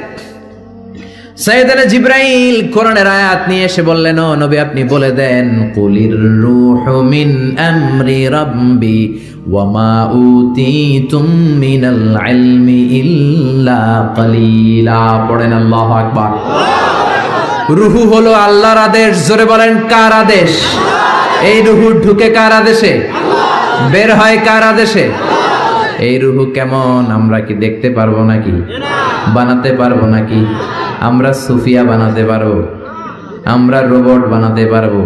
সাইয়েদানা জিবরাইল কোরআনের আয়াত নিয়ে এসে বললেন ও নবী আপনি বলে দেন কুলির রূহু মিন আমরি রাব্বি ওয়া মা উতিতুম মিনাল ইলমি ইল্লা কালিলা। পড়েন আল্লাহু আকবার। রূহু হলো আল্লাহর আদেশ। জোরে বলেন কার আদেশ? এই রূহু ঢুকে কার আদেশে? বের হয় কার আদেশে? এই রূহু কেমন আমরা কি দেখতে পারবো নাকি? বানাতে পারবো নাকি? আমরা সুফিয়া বানাতে পারবো, আমরা রোবট বানাতে পারবো,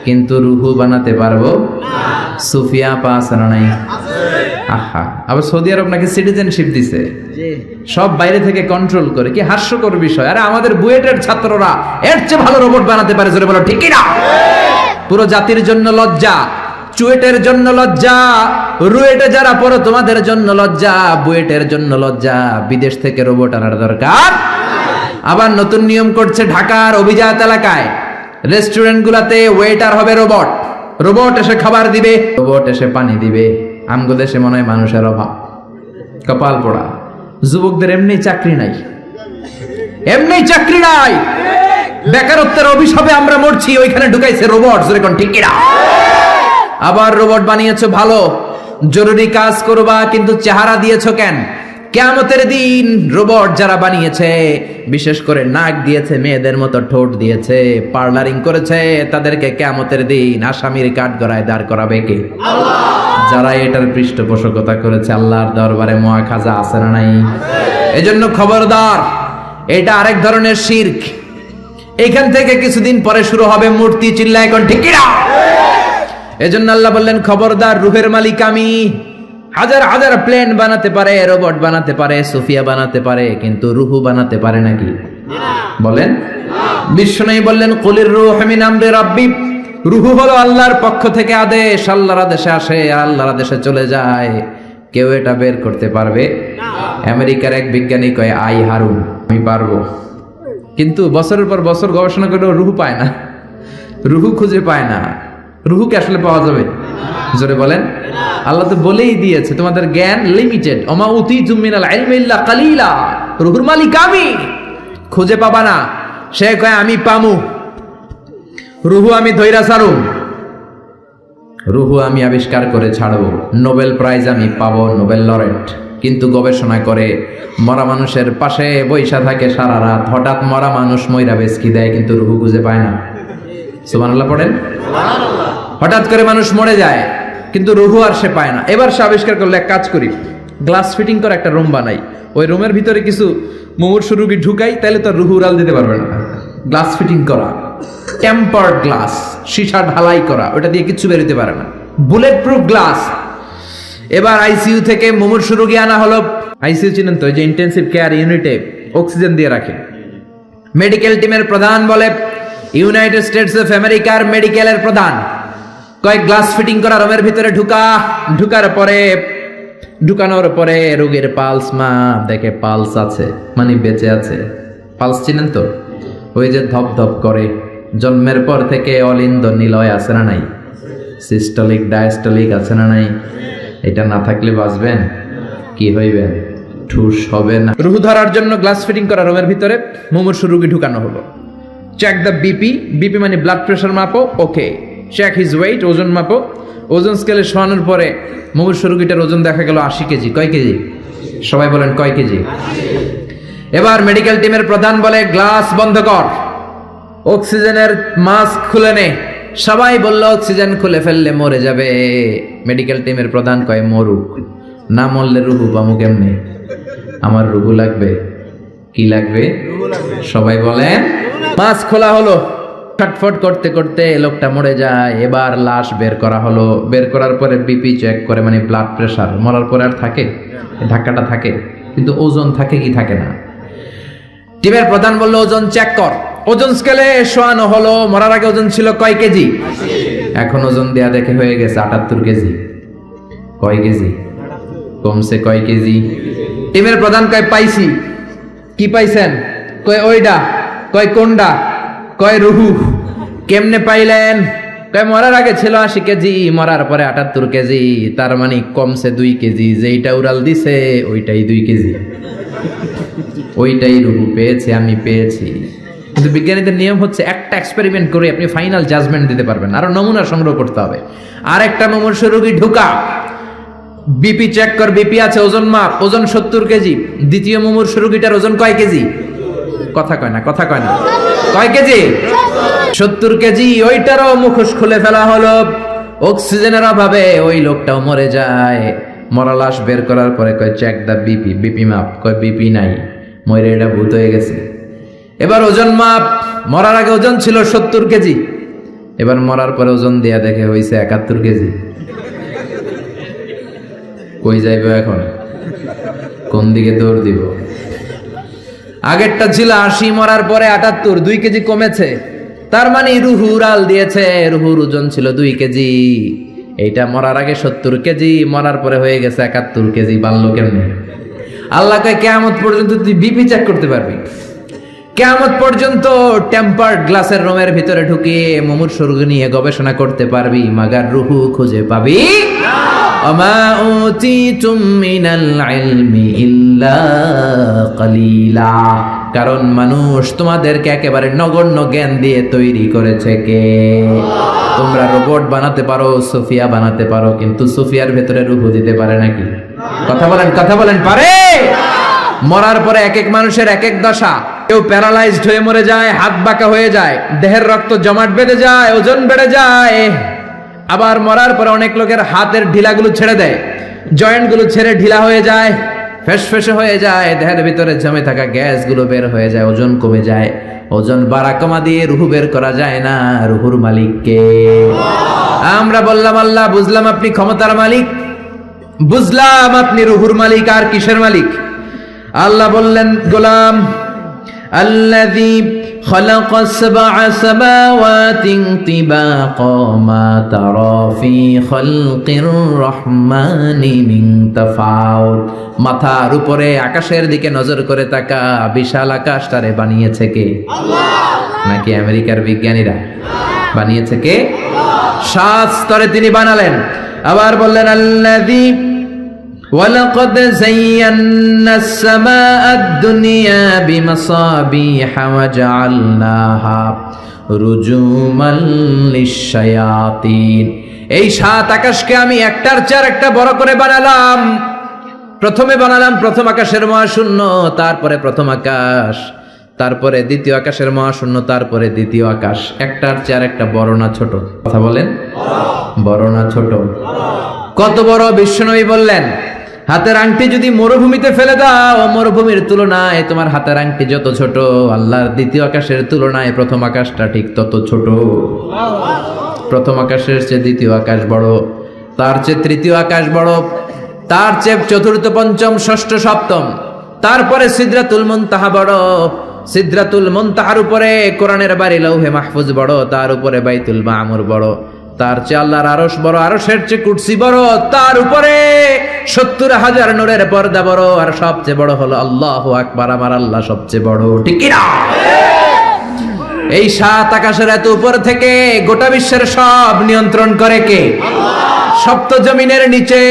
কিন্তু রুহু বানাতে পারবো? সুফিয়া পাস নাই? আহা, আবার সৌদি আরব নাকি সিটিজেনশিপ দিছে, সব বাইরে থেকে কন্ট্রোল করে। কি হাস্যকর বিষয়! আরে আমাদের বুয়েটের ছাত্ররা এর চেয়ে ভালো রোবট বানাতে পারে। জোরে বলো ঠিক না? পুরো জাতির জন্য লজ্জা, চুয়েটের জন্য লজ্জা, রুয়েটে যারা পড়ো তোমাদের জন্য লজ্জা, বুয়েটের জন্য লজ্জা। বিদেশ থেকে রোবট আনার দরকার। আবার নতুন নিয়ম করছে ঢাকার অভিজাত এলাকায় রেস্টুরেন্ট গুলাতে ওয়েটার হবে রোবট। রোবট এসে খাবার দিবে, রোবট এসে পানি দিবে। আমগো দেশে মনে হয় মানুষের অভাব, কপাল পোড়া। যুবকদের এমনি চাকরি নাই, এমনি চাকরি নাই, বেকারত্বের অভিশাপে আমরা মরছি, ওইখানে ঢুকাইছে রোবট। যেরকম ঠিক কিনা? আবার রোবট বানিয়েছো ভালো, জরুরি কাজ করবা, কিন্তু চেহারা দিয়েছো কেন? কিয়ামতের দিন রোবট যারা বানিয়েছে, বিশেষ করে নাক দিয়েছে, মেয়েদের মতো ঠোঁট দিয়েছে, পার্লারিং করেছে, তাদেরকে কিয়ামতের দিন আসামির কাঠগড়ায় দাঁড় করাবে কে? আল্লাহ। যারা এটার পৃষ্ঠপোষকতা করেছে, আল্লাহর দরবারে মুআখাজা আছে না নাই? এজন্য খবরদার, এটা আরেক ধরনের শিরক। এখান থেকে কিছুদিন পরে শুরু হবে মূর্তি, চিল্লা এখন ঠিক কিনা? এজন্য আল্লাহ বললেন খবরদার, রূহের মালিক আমি। হাজার হাজার প্লেন বানাতে পারে, রোবট বানাতে পারে, সোফিয়া বানাতে পারে, কিন্তু রুহু বানাতে পারে নাকি? বলেন। বিশ্বনবী বললেন কুলির রূহু মিন আমরি রাব্বি, রুহু হলো আল্লাহর পক্ষ থেকে আদেশ, আল্লাহর আদেশে আসে, আল্লাহর আদেশে চলে যায়। কেউ এটা বের করতে পারবে না। আমেরিকার এক বিজ্ঞানী কয়, আই হারুন, আমি পারবো। কিন্তু বছরের পর বছর গবেষণা করেও রুহু পায় না, রুহু খুঁজে পায় না। রুহুকে আসলে পাওয়া যাবে? জোরে বলেন। আল্লাহ তো বলেই দিয়েছে তোমাদের জ্ঞান লিমিটেড, ওমা উতীতুম মিনাল ইলমি ইল্লা কালিলা, রুহুর মালিক আমি, খুঁজে পাবা না। সে কয় আমি পামু, রুহু আমি ধইরা ছাড়ু, রুহু আমি আবিষ্কার করে ছাড়বো, নোবেল প্রাইজ আমি পাবো, নোবেল লরেট। কিন্তু গবেষণা করে মরা মানুষের পাশে বৈশা থাকে সারা রাত, হঠাৎ মরা মানুষ মইরা বেচকি দেয়, কিন্তু রুহু খুঁজে পায় না। সুবহানাল্লাহ পড়েন। হঠাৎ করে মানুষ মরে যায়, কিন্তু রুহু আর সে পায় না। এবার সে আবিষ্কার করলো, এক কাজ করি, গ্লাস ফিটিং করে একটা রুম বানাই, ওই রুমের ভিতরে কিছু মুমূর্ষু রোগী ঢুকাই, তাহলে তো রুহু উড়াল দিতে পারবে না। গ্লাস ফিটিং করা, টেম্পার্ড গ্লাস, সীসা ঢালাই করা, ওটা দিয়ে কিছু বেরোতে পারে না, বুলেট প্রুফ গ্লাস। এবার আইসিইউ থেকে মুমূর্ষু রোগী আনা হলো। আইসিইউ চিনেন তো, যে ইন্টেনসিভ কেয়ার ইউনিটে অক্সিজেন দিয়ে রাখে। মেডিকেল টিমের প্রধান বলে, ইউনাইটেড স্টেটস অফ আমেরিকার মেডিকেলের প্রধান কয়েক গ্লাস ফিটিং করা রুমের ভিতরে ঢুকানোর পরে রোগীর পালস মাপ দেখে, পালস আছে মানে বেঁচে আছে। পালস চিনেন তো, ওই যে ধপ ধপ করে, জন্মের পর থেকে অলিন্দ নিলয় আছে না নাই, সিস্টোলিক ডায়াস্টোলিক আছে না নাই? এটা না থাকলে বাঁচবেন? কি হইবেন? ঠুস হবে না। রুহু ধরার জন্য গ্লাস ফিটিং করা রুমের ভিতরে মুমূর্ষু রোগী ঢুকানো হলো। চেক দ্য বিপি, বিপি মানে ব্লাড প্রেশার মাপো, ওকে। চেক হিজ ওয়েট, ওজন মাপো। ওজন স্কেলে শোয়ানোর পরে মুমূর্ষু রোগীটার ওজন দেখা গেল 80 কেজি। কয় কেজি? সবাই বলেন কয় কেজি? এবার মেডিকেল টিমের প্রধান বলে, গ্লাস বন্ধ কর, অক্সিজেনের মাস্ক খুলে নে। সবাই বলল অক্সিজেন খুলে ফেললে মরে যাবে। মেডিকেল টিমের প্রধান কয়, মরুক, না মরলে রুহু পামু কেমনে? আমার রুহু লাগবে। কি লাগবে? সবাই বলেন। মাস্ক খোলা হলো, ছটফট করতে করতে লোকটা মরে যায়। এবার লাশ বের করা হলো। বের করার পরে বিপি চেক করে, মানে ব্লাড প্রেশার। মরার পরে আর থাকে? ধাক্কাটা থাকে, কিন্তু ওজন থাকে কি থাকে না? টিমের প্রধান বলল, ওজন চেক কর। ওজন স্কেলে শোয়ানো হলো। মরার আগে ওজন ছিল কয় কেজি? এখন ওজন দেয়া দেখে হয়ে গেছে 78 কেজি। কয় কেজি? কমছে কয় কেজি? টিমের প্রধান কয়, পাইছি। কি পাইছেন? কয় ওইডা। কয় কোনডা? কয় রুহু। কেমনে পাইলেন? কয় মরার আগে ছিল 80 কেজি, মরার পরে 78 কেজি, তার মানে কমছে 2 কেজি। যেইটা উড়াল দিছে ওইটাই 2 কেজি, ওইটাই রুহু পেয়েছে, আমি পেয়েছি। কিন্তু বিজ্ঞানীদের নিয়ম হচ্ছে, একটা এক্সপেরিমেন্ট করে আপনি ফাইনাল জাজমেন্ট দিতে পারবেন, আরো নমুনা সংগ্রহ করতে হবে। আর একটা মুমূর্ষু রোগী ঢুকা, বিপি চেক কর, বিপি আছে, ওজন মাপ, ওজন 70 কেজি। দ্বিতীয় মুমূর্ষু রোগীটার ওজন কয় কেজি? কথা কয় না, কথা কয় না। কয় কেজি? 70 কেজি। ওইটারও মুখোশ খুলে ফেলা হলো। অক্সিজেনের অভাবে ওই লোকটাও মরে যায়। মরা লাশ বের করার পরে কয়, চেক দা বিপি, বিপি মাপ। কয় বিপি নাই, মরে এটা ভূত হয়ে গেছে। এবার ওজন মাপ, মরার আগে ওজন ছিল 70 কেজি, এবার মরার পরে ওজন দেয়া দেখে হয়েছে 71 কেজি। কই যাইবে এখন? কোন দিকে দৌড় দিব? আগেরটা ছিল 80, মরার পরে 78, 2 কেজি কমেছে। তার মানে রুহু উড়াল দিয়েছে। রুহুর ওজন ছিল 2 কেজি, এইটা মরার আগে 70 কেজি, মরার পরে হয়ে গেছে 71 কেজি। বাড়লো কেমনে? আল্লাহ কয়, কিয়ামত পর্যন্ত তুই বিপি চেক করতে পারবি। কিয়ামত পর্যন্ত টেম্পার্ড গ্লাসের রুমের ভিতরে ঢুকিয়ে মুমূর্ষু রোগী নিয়ে গবেষণা করতে পারবি, মাগার রুহু খুঁজে পাবি না। ওমা উতিতুম মিনাল ইলমি ইল্লা কালিলা। কারণ মানুষ তোমাদেরকে একেবারে নগণ্য জ্ঞান দিয়ে তৈরি করেছে কে? তোমরা রোবট বানাতে পারো, সোফিয়া বানাতে পারো, কিন্তু সোফিয়ার ভেতরে রুহু দিতে পারে নাকি? কথা বলেন, কথা বলেন, পারে? মরার পরে এক এক মানুষের এক এক দশা। কেউ প্যারালাইজড হয়ে মরে যায়, হাত বাঁকা হয়ে যায়, দেহের রক্ত জমাট বেঁধে যায়, ওজন বেড়ে যায়। আবার মরার পরে অনেক লোকের হাতের ঢিলাগুলো ছেড়ে দেয়, জয়েন্টগুলো ছেড়ে ঢিলা হয়ে যায়, ফেসফেসে হয়ে যায়, দেহের ভিতরে জমে থাকা গ্যাসগুলো বের হয়ে যায়, ওজন কমে যায়। ওজন বাড়া কমা দিয়ে রুহু বের করা যায় না, রুহুর মালিক কে? আমরা বললাম আল্লাহ, বুঝলাম আপনি ক্ষমতার মালিক, বুঝলাম আপনি রুহুর মালিক, আর কিসের মালিক? আল্লাহ বললেন, গোলাম আল্লাযী খালাকাস সাবআ সামাওয়াতিন তিবাকা মা তারা ফি খালকির রহমানি মিন তাফাউত। মাথার উপরে আকাশের দিকে নজর করে তাকা, বিশাল আকাশটারে বানিয়েছে কে? আল্লাহ। নাকি আমেরিকার বিজ্ঞানীরা? বানিয়েছে কে? 7 স্তরে তিনি বানালেন। আবার বললেন আল্লাযী ওয়ালাকাদ যায়্যানাস সামাআদ দুনিয়া বিমাসাবিহা ওয়া জাআলনাহা রুজুমান লিশ-শায়াতিন। এই 7 আকাশকে আমি একটার চেয়ে আরেকটা বড় করে বানালাম। প্রথমে বানালাম প্রথম আকাশের মহাশূন্য, তারপরে প্রথম আকাশ, তারপরে দ্বিতীয় আকাশের মহাশূন্য, তারপরে দ্বিতীয় আকাশ। একটার চেয়ে আরেকটা বড় না ছোট? কথা বলেন, বড় না ছোট? কত বড়? বিশ্বনবী বললেন, হাতের আংটি যদি মরুভূমিতে ফেলে দাও, মরুভূমির তুলনায় তোমার হাতের আংটি যত ছোট, আল্লাহর দ্বিতীয় আকাশের তুলনায় প্রথম আকাশটা ঠিক তত ছোট। প্রথম আকাশের চেয়ে দ্বিতীয় আকাশ বড়, তার চেয়ে তৃতীয় আকাশ বড়, তার চেয়ে চতুর্থ, পঞ্চম, ষষ্ঠ, সপ্তম, তারপরে সিদরাতুল মুনতাহা বড়। সিদরাতুল মুনতাহার উপরে কোরআনের বাড়ি লৌহে মাহফুজ বড়, তার উপরে বাইতুল মামুর বড়, তার চেয়ে আল্লাহর আরশ বড়, আরশের চেয়ে কুরসি বড়, তার উপরে 70,000 নূরের পর্দা বড়, আর সবচেয়ে বড় হলো আল্লাহু আকবার, আমার আল্লাহ সবচেয়ে বড়। ঠিক কি না? এই 7 আকাশের এত উপর থেকে গোটা বিশ্বের সব নিয়ন্ত্রণ করে কে? আল্লাহ। সপ্ত জমিনের নিচে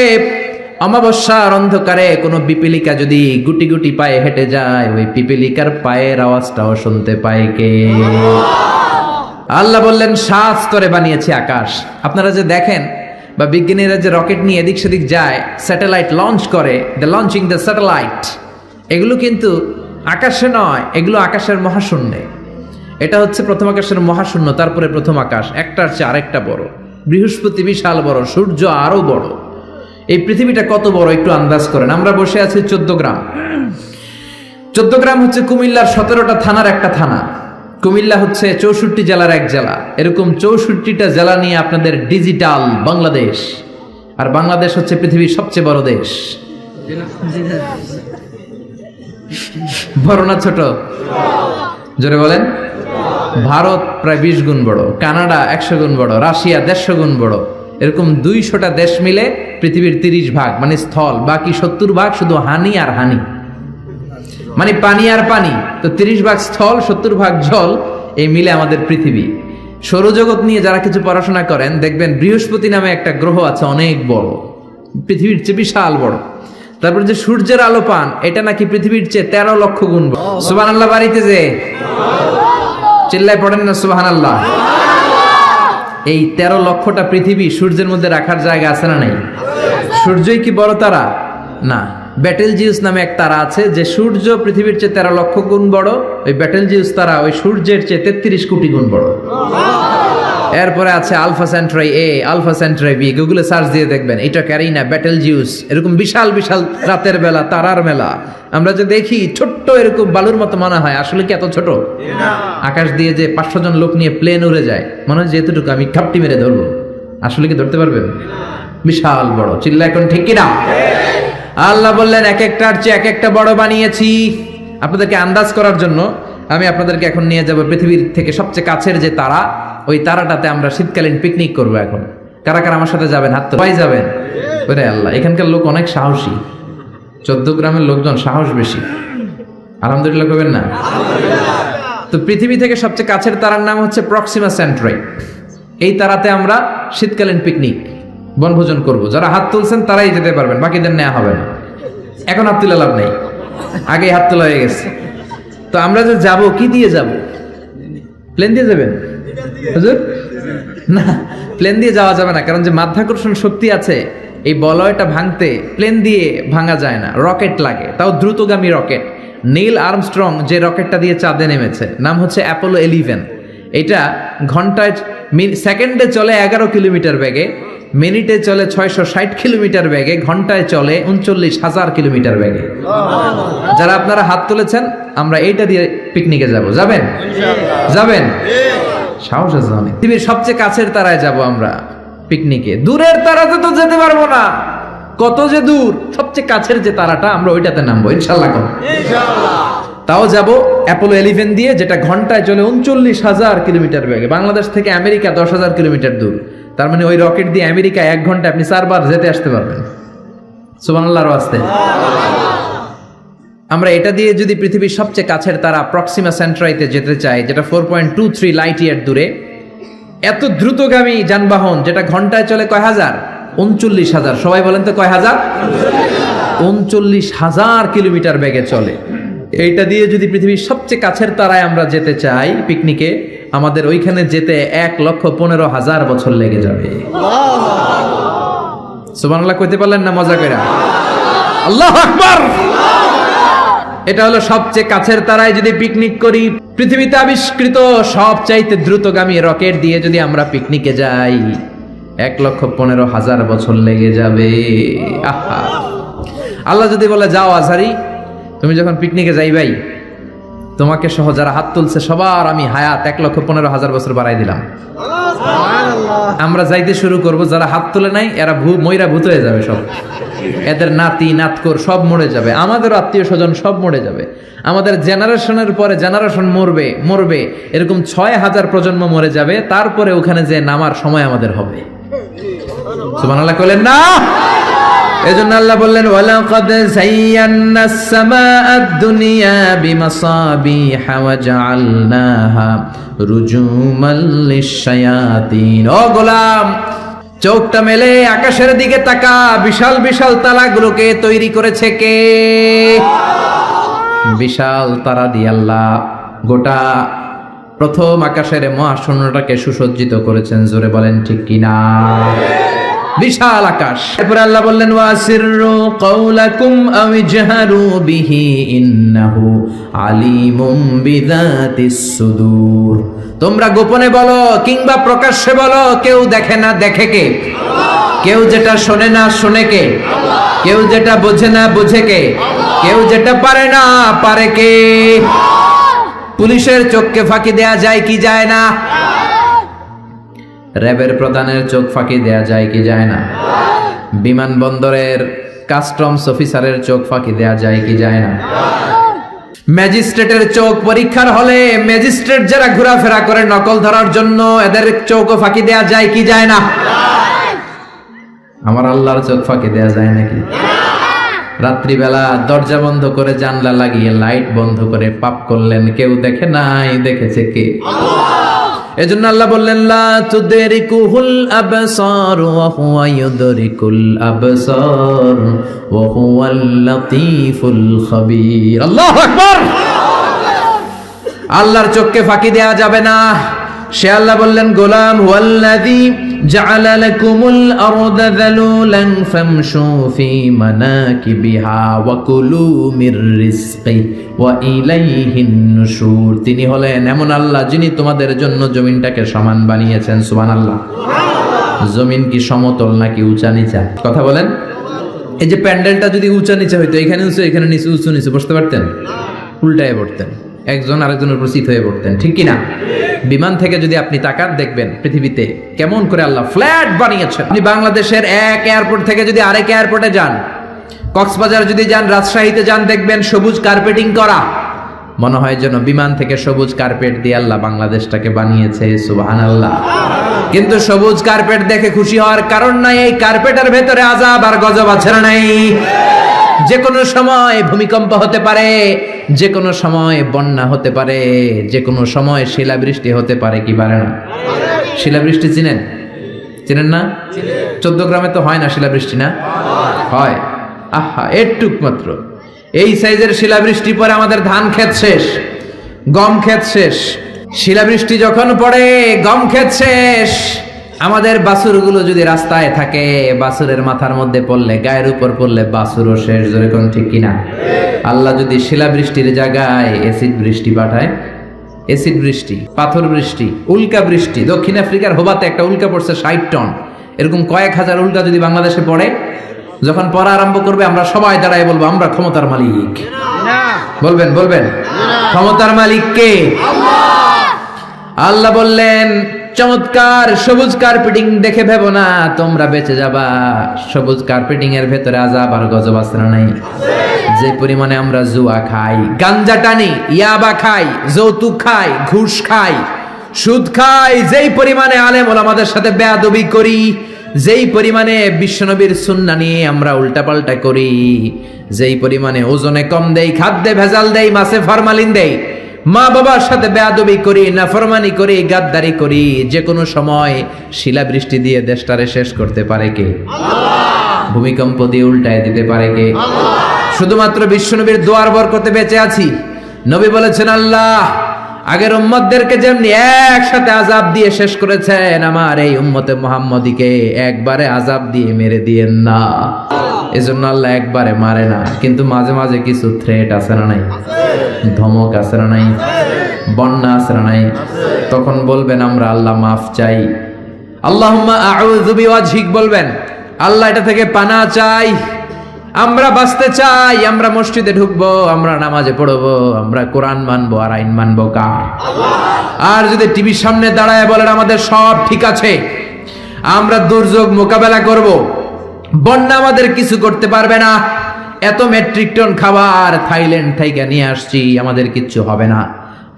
অমাবস্যার অন্ধকারে কোনো পিপিলিকা যদি গুটি গুটি পায়ে হেঁটে যায়, ওই পিপিলিকার পায়ের আওয়াজটাও শুনতে পায় কে? আল্লাহ বললেন 7 স্তরে বানিয়েছে আকাশ। আপনারা যে দেখেন বা বিজ্ঞানীরা যে রকেট নিয়ে এদিক সেদিক যায়, স্যাটেলাইট লঞ্চ করে, দ্য লঞ্চিং দ্য স্যাটেলাইট, এগুলো কিন্তু আকাশে নয়, এগুলো আকাশের মহাশূন্যে। এটা হচ্ছে প্রথম আকাশের মহাশূন্য, তারপরে প্রথম আকাশ, একটার চেয়ে আরেকটা বড়। বৃহস্পতি বিশাল বড়, সূর্য আরো বড়। এই পৃথিবীটা কত বড় একটু আন্দাজ করেন। আমরা বসে আছি 14 গ্রাম। 14 গ্রাম হচ্ছে কুমিল্লার 17টা থানার একটা থানা। কুমিল্লা হচ্ছে 64 জেলার এক জেলা। এরকম 64টা জেলা নিয়ে আপনাদের ডিজিটাল বাংলাদেশ। আর বাংলাদেশ হচ্ছে পৃথিবীর সবচেয়ে বড় দেশ। বড় না ছোট? জোরে বলেন। ভারত প্রায় 20 গুণ বড়, কানাডা 100 গুণ বড়, রাশিয়া 150 গুণ বড়। এরকম 200টা দেশ মিলে পৃথিবীর 30 ভাগ মানে স্থল, বাকি 70 ভাগ শুধু হানি আর হানি, মানে পানি আর পানি। তো 30 ভাগ স্থল, 70 ভাগ জল, এই মিলে আমাদের পৃথিবী। সৌরজগৎ নিয়ে যারা কিছু পড়াশোনা করেন দেখবেন বৃহস্পতি নামে একটা গ্রহ আছে, অনেক বড়, পৃথিবীর চেয়ে বিশাল বড়। তারপর যে সূর্যের আলো পান, এটা নাকি পৃথিবীর চেয়ে 13 লক্ষ গুণ বড়। সুবহানাল্লাহ বাড়িতে যে চিল্লায় পড়েন না সুবহানাল্লাহ। এই 13 লক্ষটা পৃথিবী সূর্যের মধ্যে রাখার জায়গা আছে না নাই? সূর্যই কি বড় তারা? না। ব্যাটেলজিউস নামে এক তারা আছে, যে সূর্য পৃথিবীর চেয়ে 13 লক্ষ গুণ বড়। ওই ব্যাটেলজিউস তারা ওই সূর্যের চেয়ে 33 কোটি গুণ বড়। এরপরে আছে আলফা সেন্ট্রাই এ, আলফা সেন্ট্রাই বি, গুগলে সার্চ দিয়ে দেখবেন, এটা ক্যারিনা, ব্যাটেলজিউস, এরকম বিশাল বিশাল রাতের বেলা তারার মেলা। আমরা যে দেখি ছোট্ট এরকম বালুর মতো মনে হয়, আসলে কি এত ছোট? আকাশ দিয়ে যে 500 জন লোক নিয়ে প্লেন উড়ে যায়, মনে হয় যে এতটুকু আমি খাপটি মেরে ধরবো। আসলে কি ধরতে পারবেন? বিশাল বড়। চিল্লা এখন ঠিক কিনা? আল্লাহ বললেন এক একটার চেয়ে এক একটা বড় বানিয়েছি। আপনাদেরকে আন্দাজ করার জন্য আমি আপনাদেরকে এখন নিয়ে যাব পৃথিবীর থেকে সবচেয়ে কাছের যে তারা, ওই তারাটাতে আমরা শীতকালীন পিকনিক করব। এখন কারা কারা আমার সাথে যাবেন? হাত তোলাই যাবেন? ওরে আল্লাহ, এখানকার লোক অনেক সাহসী। 14 গ্রামের লোকজন সাহস বেশি। আলহামদুলিল্লাহ করবেন না? তো পৃথিবী থেকে সবচেয়ে কাছের তারার নাম হচ্ছে প্রক্সিমা সেন্ট্রাই। এই তারাতে আমরা শীতকালীন পিকনিক বনভোজন করব। যারা হাত তুলছেন তারাই যেতে পারবেন, বাকিদের নেওয়া হবে না। এখন হাত তুলে লাভ নেই, আগেই হাত তোলা হয়ে গেছে। তো আমরা যে যাব, কি দিয়ে যাব? প্লেন দিয়ে যাবেন হুজুর? না, প্লেন দিয়ে যাওয়া যাবে না, কারণ যে মাধ্যাকর্ষণ শক্তি আছে এই বলয়টা ভাঙতে প্লেন দিয়ে ভাঙা যায় না, রকেট লাগে, তাও দ্রুতগামী রকেট। নীল আর্মস্ট্রং যে রকেটটা দিয়ে চাঁদে নেমেছে, নাম হচ্ছে অ্যাপোলো 11। এটা ঘন্টায় সেকেন্ডে চলে 11 কিলোমিটার বেগে, মিনিটে চলে 660 কিলোমিটার বেগে, ঘন্টায় চলে 39,000 কিলোমিটার বেগে। যারা আপনারা হাত তুলেছেন, আমরা এইটা দিয়ে পিকনিকে যাব, যাবেন? যাবেন? সাহস আছে অনেক। পৃথিবীর সবচেয়ে কাছের তারায় যাব আমরা পিকনিকে। দূরের তারাতে তো যেতে পারবো না, কত যে দূর। সবচেয়ে কাছের যে তারাটা, আমরা ওইটাতে নামবো ইনশাআল্লাহ। তাও যাব অ্যাপোলো 11 দিয়ে, যেটা ঘন্টায় চলে 39,000 কিলোমিটার বেগে। বাংলাদেশ থেকে আমেরিকা 10,000 কিলোমিটার দূর। তার মানে ওই রকেট দিয়ে আমেরিকা 1 ঘন্টা আপনি 4 বার যেতে আসতে পারবেন। সুবহানাল্লাহর ওয়াস্তে। আমরা এটা দিয়ে যদি পৃথিবীর সবচেয়ে কাছের তারা প্রক্সিমা সেন্ট্রাইতে যেতে চাই, যেটা 4.23 লাইট ইয়ার দূরে, এত দ্রুতগামী যানবাহন যেটা ঘন্টায় চলে কয় হাজার? 39,000। সবাই বলেন তো কয় হাজার? 39,000 কিলোমিটার বেগে চলে। এইটা দিয়ে যদি পৃথিবীর সবচেয়ে কাছের তারায় আমরা যেতে চাই পিকনিকে, আমাদের ওইখানে যেতে 1,15,000 বছর লেগে যাবে। সুবহানাল্লাহ কইতে পারলেন না মজা করে? আল্লাহু আকবার। এটা হলো সবচেয়ে কাছের তারায় যদি পিকনিক করি। পৃথিবীতে আবিষ্কৃত সবচাইতে দ্রুতগামী রকেট দিয়ে যদি আমরা পিকনিকে যাই, 1,15,000 বছর লেগে যাবে। আহা, আল্লাহ যদি বলে যাও আজহারি, তুমি যখন পিকনিকে যাই ভাই, তোমাকে সহ যারা হাত তুলছে সবার আমি হায়াত 1,15,000 বছর বাড়াই দিলাম। আমরা যাইতে শুরু করব, যারা হাত তুলে নাই এরা মইরা ভূত হয়ে যাবে সব। এদের নাতি নাতকর সব মরে যাবে, আমাদের আত্মীয় স্বজন সব মরে যাবে, আমাদের জেনারেশনের পরে জেনারেশন মরবে, এরকম 6,000 প্রজন্ম মরে যাবে। তারপরে ওখানে যে নামার সময় আমাদের হবে। সুবহানাল্লাহ কইলেন না? এজন্য আল্লাহ বললেন, ওয়ালাকাদ যায়্যানাস সামাআদ দুনিয়া বিমাসাবিহা ওয়া জাআলনাহা রুজুমান লিশ-শায়াতিন। ও গোলাম, চোখটা মেলে আকাশের দিকে তাকা, বিশাল বিশাল তারাগুলোকে তৈরি করেছে কে? বিশাল তারা দিয়ে আল্লাহ গোটা প্রথম আকাশের মহাশূন্যটাকে সুসজ্জিত করেছেন। জোরে বলেন ঠিক কিনা? বিশাল আকাশ। এরপর আল্লাহ বললেন, ওয়াসিররু কাওলাকুম আও ইজহারু বিহি ইন্নাহু আলিমুম বিযাতিস সুদূর। তোমরা গোপনে বলো কিংবা প্রকাশ্যে বলো, কেউ দেখে না দেখে কে? কেউ যেটা শোনে না শোনে কে? কেউ যেটা বোঝে না বোঝে কে? কেউ যেটা পারে না পারে কে? পুলিশের চোখকে ফাঁকি দেয়া যায় কি যায় না? র্যাবের প্রধানের চোখ ফাঁকি দেয়া যায় কি যায় না? বিমানবন্দরের কাস্টমস অফিসারের চোখ ফাঁকি দেয়া যায় কি যায় না? ম্যাজিস্ট্রেটের চোখ পরীক্ষার হলে ম্যাজিস্ট্রেট যারা ঘোরাফেরা করে নকল ধরার জন্য, এদের চোখও ফাঁকি দেয়া যায় কি যায় না? আমার আল্লাহর চোখ ফাঁকি দেয়া যায় নাকি? রাত্রিবেলা দরজা বন্ধ করে জানলা লাগিয়ে লাইট বন্ধ করে পাপ করলেন, কেউ দেখে নাই, দেখেছে কে? এজন্য আল্লাহ বললেন, লা তুদরিকুহুল আবসার ওয়া হুয়া ইউদরিকুল আবসার ওয়া হুয়াল লাতীফুল খাবীর। আল্লাহু আকবার। আল্লাহর চোখকে ফাঁকি দেয়া যাবে না। সে আল্লাহ বললেন, গোলাম হুয়াল্লাযী জাআলা লাকুমুল আরদা যালুলান ফামশু ফি মানাকিবিহা ওয়া কুলু মির রিজকি ওয়া ইলাইহিন নুশুর। তিনি হলেন এমন আল্লাহ যিনি তোমাদের জন্য জমিনটাকে সমান বানিয়েছেন। সুবহানাল্লাহ। জমিন কি সমতল নাকি উঁচা নিচা? কথা বলেন। এই যে প্যান্ডেলটা যদি উঁচা নিচা হইতো, এখানে উঁচু এখানে নিচু, উঁচু নিচু বসতে পারতেন? উল্টায় পড়তেন, একজন আরেকজনের উপর চিত হয়ে পড়তেন, ঠিক কিনা? বিমান থেকে যদি আপনি তাকান, দেখবেন পৃথিবীতে কেমন করে আল্লাহ ফ্ল্যাট বানিয়েছেন। আপনি বাংলাদেশের এক এয়ারপোর্ট থেকে যদি আরেক এয়ারপোর্টে যান, কক্সবাজার যদি যান, রাজশাহীতে যান, দেখবেন সবুজ কার্পেটিং করা। মনে হয় যেন বিমান থেকে সবুজ কার্পেট দিয়ে আল্লাহ বাংলাদেশটাকে বানিয়েছে। সুবহানাল্লাহ। কিন্তু সবুজ কার্পেট দেখে খুশি হওয়ার কারণ নাই, এই কার্পেটের ভেতরে আযাব আর গজব আছে না নাই? যে কোনো সময় ভূমিকম্প হতে পারে, যে কোনো সময় বন্যা হতে পারে, যে কোনো সময় শিলাবৃষ্টি হতে পারে, কি পারে না? শিলাবৃষ্টি চিনেন না? 14 গ্রামে তো হয় না শিলাবৃষ্টি, না হয়? আহা, একটুক মাত্র এই সাইজের শিলাবৃষ্টি পরে আমাদের ধান ক্ষেত শেষ, গম ক্ষেত শেষ। শিলাবৃষ্টি যখন পড়ে গম ক্ষেত শেষ, আমাদের বাছুরগুলো যদি রাস্তায় থাকে, বাছুরের মাথার মধ্যে পড়লে, গায়ের উপর পড়লে বাছুরও শেষ। জোরে কোন ঠিক কিনা? আল্লাহ যদি শিলাবৃষ্টির জায়গায় এসিড বৃষ্টি পাঠায়, এসিড বৃষ্টি, পাথর বৃষ্টি, উল্কা বৃষ্টি, দক্ষিণ আফ্রিকার হোবাতে একটা উল্কা পড়ছে 60 টন, এরকম কয়েক হাজার উল্কা যদি বাংলাদেশে পড়ে, যখন পড়া আরম্ভ করবে আমরা সবাই দাঁড়ায় বলবো আমরা ক্ষমতার মালিক। বলবেন বলবেন ক্ষমতার মালিক কে? আল্লাহ বললেন চমৎকার সবুজ কার্পেটিং দেখে ভেবো না তোমরা বেঁচে যাবা। সবুজ কার্পেটিং এর ভেতরে আযাব আর গজব আছে না নাই? যে পরিমাণে আমরা জুয়া খাই, গাঞ্জা টানি, ইয়াবা খাই, যৌতুক খাই, ঘুষ খাই, সুদ খাই, যেই পরিমাণে আলেম ওলামাদের সাথে বেয়াদবি করি, যেই পরিমাণে বিশ্বনবীর সুন্নাহ নিয়ে আমরা উল্টাপাল্টা করি, যেই পরিমাণে ওজনে কম দেই, খাদ্যে ভেজাল দেই, মাছে ফরমালিন দেই, মা বাবার সাথে বেয়াদবি করি, নাফরমানি করি, গাদ্দারি করি, যে কোনো সময় শিলাবৃষ্টি দিয়ে দেশটারে শেষ করতে পারে কে? আল্লাহ। ভূমিকম্প দিয়ে উল্টায় দিতে পারে কে? আল্লাহ। শুধুমাত্র বিশ্বনবীর দোয়ার বরকতে বেঁচে আছি। নবী বলেছেন আল্লাহ আগের উম্মতদেরকে যেমনি একসাথে আযাব দিয়ে শেষ করেছেন, আমার এই উম্মতে মুহাম্মদীকে একবারে আযাব দিয়ে মেরে দিয়েন না। এজন্য আল্লাহ একবারে মারে না, কিন্তু মাঝে মাঝে কিছু থ্রেট আছে না নাই? ধমক আছে না নাই? বন্যা আছে না নাই? তখন বলবেন আমরা আল্লাহ মাফ চাই, আল্লাহুম্মা আউযু বিওয়াজহিক বলবেন, আল্লাহ এটা থেকে পানা চাই, আমরা বাঁচতে চাই, আমরা মসজিদে ঢুকবো, আমরা নামাজে পড়বো, আমরা কোরআন মানবো আর আইন মানবো কার? আল্লাহ। আর যদি টিভির সামনে দাঁড়ায় বলেন আমাদের সব ঠিক আছে, আমরা দুর্যোগ মোকাবেলা করব, বন্যা আমাদের কিছু করতে পারবে না, এত মেট্রিক টন খাবার থাইল্যান্ড থেকে নিয়ে আসছি, আমাদের কিচ্ছু হবে না,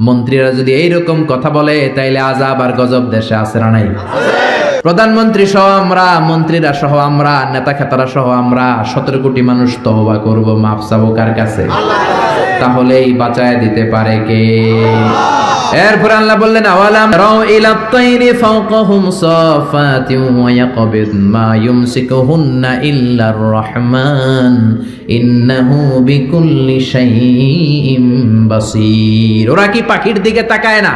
মন্ত্রীরা যদি এইরকম কথা বলে তাইলে আযাব আর গজব দেশে আছে না নাই? প্রধানমন্ত্রী সহ আমরা, মন্ত্রীরা সহ আমরা, নেতা খেতারা সহ আমরা 17 কোটি মানুষ তওবা করব, মাফ চাবো কার কাছে? তাহলেই বাঁচায় দিতে পারে কে? এরপর আল্লাহ বললেন আওয়ালাম রাউ ইলা তাইরি ফাওকাহুম সাফাতিন ওয়া ইয়াকবিদ মা ইউমসিকুহুন্না ইল্লার রহমান ইন্নাহু বিকুল্লি শাইইন বাসীর। ওরা কি পাখির দিকে তাকায় না?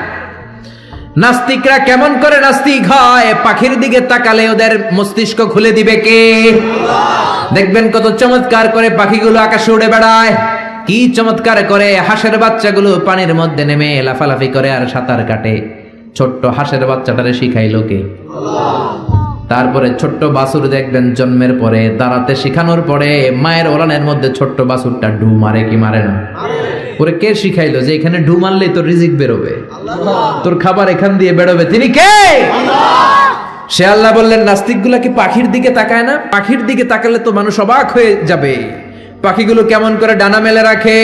নাস্তিকরা কেমন করে নাস্তিক হয়? পাখির দিকে তাকালে ওদের মস্তিষ্ক খুলে দিবে কে? আল্লাহ। দেখবেন কত চমৎকার করে পাখিগুলো আকাশে উড়ে বেড়ায়, কি চমৎকার করে হাঁসের বাচ্চাগুলো পানির মধ্যে নেমে লাফালাফি করে আর সাঁতার কাটে। ছোট্ট হাঁসের বাচ্চাটারে শিখাইলো কে? আল্লাহ। তারপরে ছোট্ট বাছুর দেখবেন জন্মের পরে দাঁড়াতে শেখানোর পরে মায়ের ওলানের মধ্যে ছোট্ট বাছুরটা ডু মারে কি মারে না? ওরে কে শিখাইলো যে এখানে ডু মারলেই তোর রিজিক বেরোবে, তোর খাবার এখান দিয়ে বেরোবে? তিনি কে? সে আল্লাহ বললেন নাস্তিকগুলা কি পাখির দিকে তাকায় না? পাখির দিকে তাকালে তো মানুষ অবাক হয়ে যাবে। পাখিগুলো কেমন করে ডানা মেলে রাখে,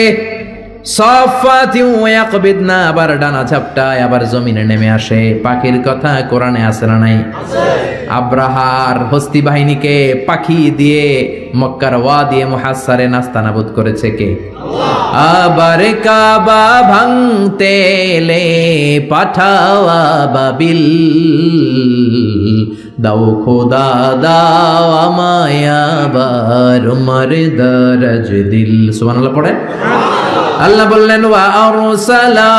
সাফাতি ওয়া ইয়াকবিদনা, আবার ডানা ঝাপটায়, আবার জমিনে নেমে আসে। পাখির কথা কোরআনে আছে না নাই? আছে। আব্রাহার হস্তি বাহিনীকে পাখি দিয়ে মক্কার ওয়াদি মুহাসসারে নাস্তানাবুদ করেছে কে? আল্লাহ। আবার কাবা ভাঙতে এলে পাঠাও আবাবিল, দাও খোদা দাও আমায় আবার উমর দরজ দিল। সুবহানাল্লাহ পড়ে। আল্লাহ বললেন ওয়া আরসালা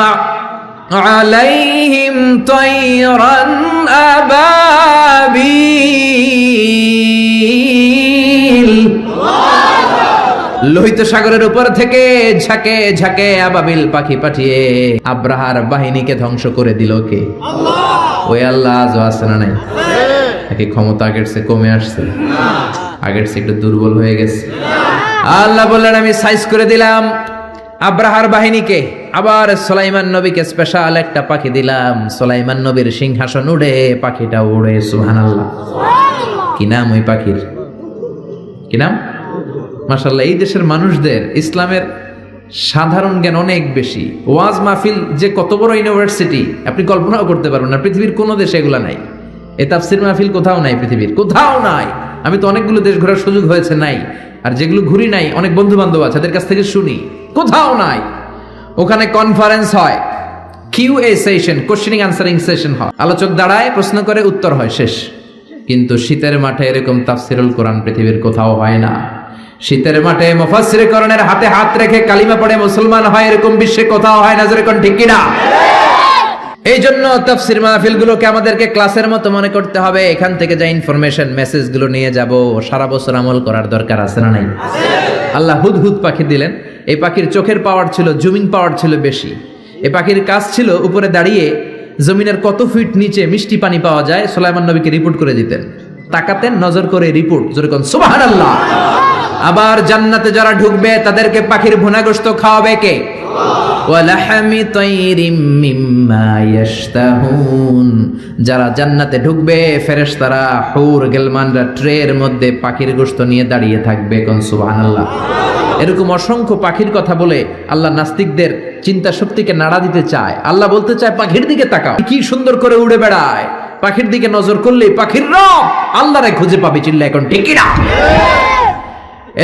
আলাইহিম তায়রান আবাবিল। লোহিত সাগরের উপর থেকে ঝাঁকে ঝাঁকে আবাবিল পাখি পাঠিয়ে আব্রাহার বাহিনীকে ধ্বংস করে দিল কে? আল্লাহ। ওই আল্লাহ আজও আছে না নাই? নাকি ক্ষমতা আগের চেয়ে কমে আসছে? আগের চেয়ে একটু দুর্বল হয়ে গেছে? আল্লাহ বললেন আমি সাইজ করে দিলাম আব্রাহার বাহিনীকে। আবার সুলাইমান নবীকে স্পেশাল একটা পাখি দিলাম, সুলাইমান নবীর সিংহাসন উড়ে পাখিটা উড়ে। সুবহানাল্লাহ। কি নাম ওই পাখির? কি নাম? মাশাআল্লাহ, এই দেশের মানুষদের ইসলামের সাধারণ জ্ঞান অনেক বেশি। ওয়াজ মাহফিল যে কত বড় ইউনিভার্সিটি আপনি কল্পনাও করতে পারবেন না। পৃথিবীর কোনো দেশে এগুলা নাই। এই তাফসীর মাহফিল কোথাও নাই, পৃথিবীর কোথাও নাই। আমি তো অনেকগুলো দেশ ঘোরার সুযোগ হয়েছে, নাই। আর যেগুলো ঘুরি নাই, অনেক বন্ধু বান্ধব আছে, তাদের কাছ থেকে শুনি, কোথাও নাই। ওখানে কনফারেন্স হয়, QA session, questioning answering session হয়, আলোচক দাঁড়ায়, প্রশ্ন করে, উত্তর হয়, শেষ। কিন্তু শীতের মাঠে এরকম তাফসীরুল কোরআন পৃথিবীর কোথাও হয় না। শীতের মাঠে মুফাসসিরে কোরআনের হাতে হাত রেখে কালিমা পড়ে মুসলমান হয়, এরকম বিশ্বে কোথাও হয় না। যেরকম ঠিক কিনা? এই জন্য তাফসীর মাহফিলগুলোকে আমাদেরকে ক্লাসের মতো মনে করতে হবে। এখান থেকে যা ইনফরমেশন মেসেজগুলো নিয়ে যাব, সারা বছর আমল করার দরকার আছে না নাই? আল্লাহ হুদহুদ পাখি দিলেন। এই পাখির চোখের পাওয়ার ছিল, জুমিং পাওয়ার ছিল বেশি। এই পাখির কাজ ছিল উপরে দাঁড়িয়ে জমিনের কত ফিট নিচে মিষ্টি পানি পাওয়া যায় সুলাইমান নবীকে রিপোর্ট করে দিতেন। তাকাতেন, নজর করে রিপোর্ট, যেরকম সুবহানাল্লাহ। আবার জান্নাতে যারা ঢুকবে তাদেরকে পাখির ভুনাগোশত খাওয়াবে কে? ওয়ালাহামি তাইরিম মিম্মা ইয়াশতাহুন। যারা জান্নাতে ঢুকবে ফেরেশতারা, হুর গেলমানরা ট্রের মধ্যে পাখির গোশত নিয়ে দাঁড়িয়ে থাকবে। কোন সুবহানাল্লাহ। এরকম অসংখ্য পাখির কথা বলে আল্লাহ নাস্তিকদের চিন্তা শক্তিকে নাড়া দিতে চায়। আল্লাহ বলতে চায় পাখির দিকে তাকাও, কি সুন্দর করে উড়ে বেড়ায়। পাখির দিকে নজর করলেই পাখির রব আল্লাহরে খুঁজে পাবি। চিল্লা এখন ঠিক কি না?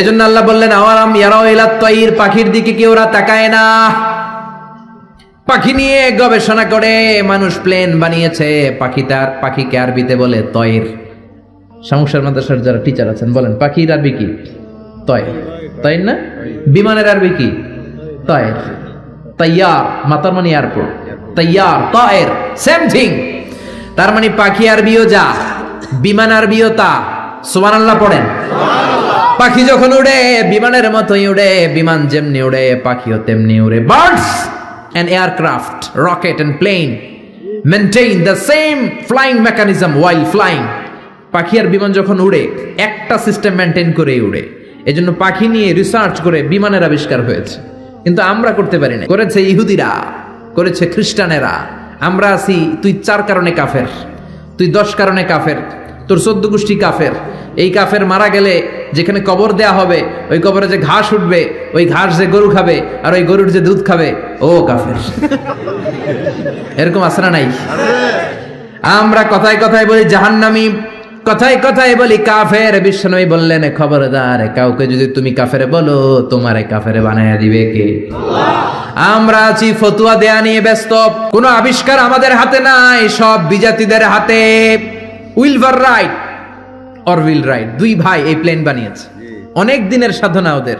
এজন্য আল্লাহ বললেন আওয়ালাম ইয়ারাউ ইলাত তাইর, পাখির দিকে কি ওরা তাকায় না? পাখি নিয়ে গবেষণা করে মানুষ প্লেন বানিয়েছে। পাখিকে আরবিতে বলে তয়ের। সমস্যার মাদ্রাসার যারা টিচার আছেন বলেন পাখির আরবি কি? তয়ের। তয়ের না? বিমানের আরবি কি? তয়ের। তাইয়ার, মাতার মানে এয়ারপোর্ট। তাইয়ার, তয়ের, সেম থিং। তার মানে পাখি আরবিও যা, বিমান আরবিও তা। সুবহানাল্লাহ পড়েন। পাখি যখন উড়ে বিমানের মতোই উড়ে, বিমান যেমনি উড়ে পাখিও তেমনি উড়ে। Birds and aircraft, rocket and plane maintain the same flying mechanism while flying. পাখি আর বিমান যখন উড়ে একটা সিস্টেম মেনটেন করে উড়ে। এজন্য পাখি নিয়ে রিসার্চ করে বিমানের আবিষ্কার হয়েছে। কিন্তু আমরা করতে পারি না। করেছে ইহুদিরা, করেছে খ্রিস্টানেরা। আমরা আছি তুই 4 কারণে কাফের, তুই 10 কারণে কাফের, তোর 14 গোষ্ঠী কাফের। এই কাফের মারা গেলে যেখানে কবর দেয়া হবে ওই কবরে যে ঘাস উঠবে, ওই ঘাস যে গরু খাবে আর ওই গরুর যে দুধ খাবে ও কাফের। এরকম আছে না নাই? আমরা কথায় কথায় বলি জাহান্নামী, কথায় কথায় বলি কাফের। বিশ্বনবী বললেন খবরদার, কাউকে যদি তুমি কাফের বলো তোমারে কাফের বানায়া দিবে কে? আমরা আছি ফতুয়া দেয়া নিয়ে ব্যস্ত। কোনো আবিষ্কার আমাদের হাতে নাই, সব বিজাতিদের হাতে। উইলভার রাইট অরভিল রাইট, 2 ভাই এই প্লেন বানিয়েছে। অনেক দিনের সাধনা ওদের।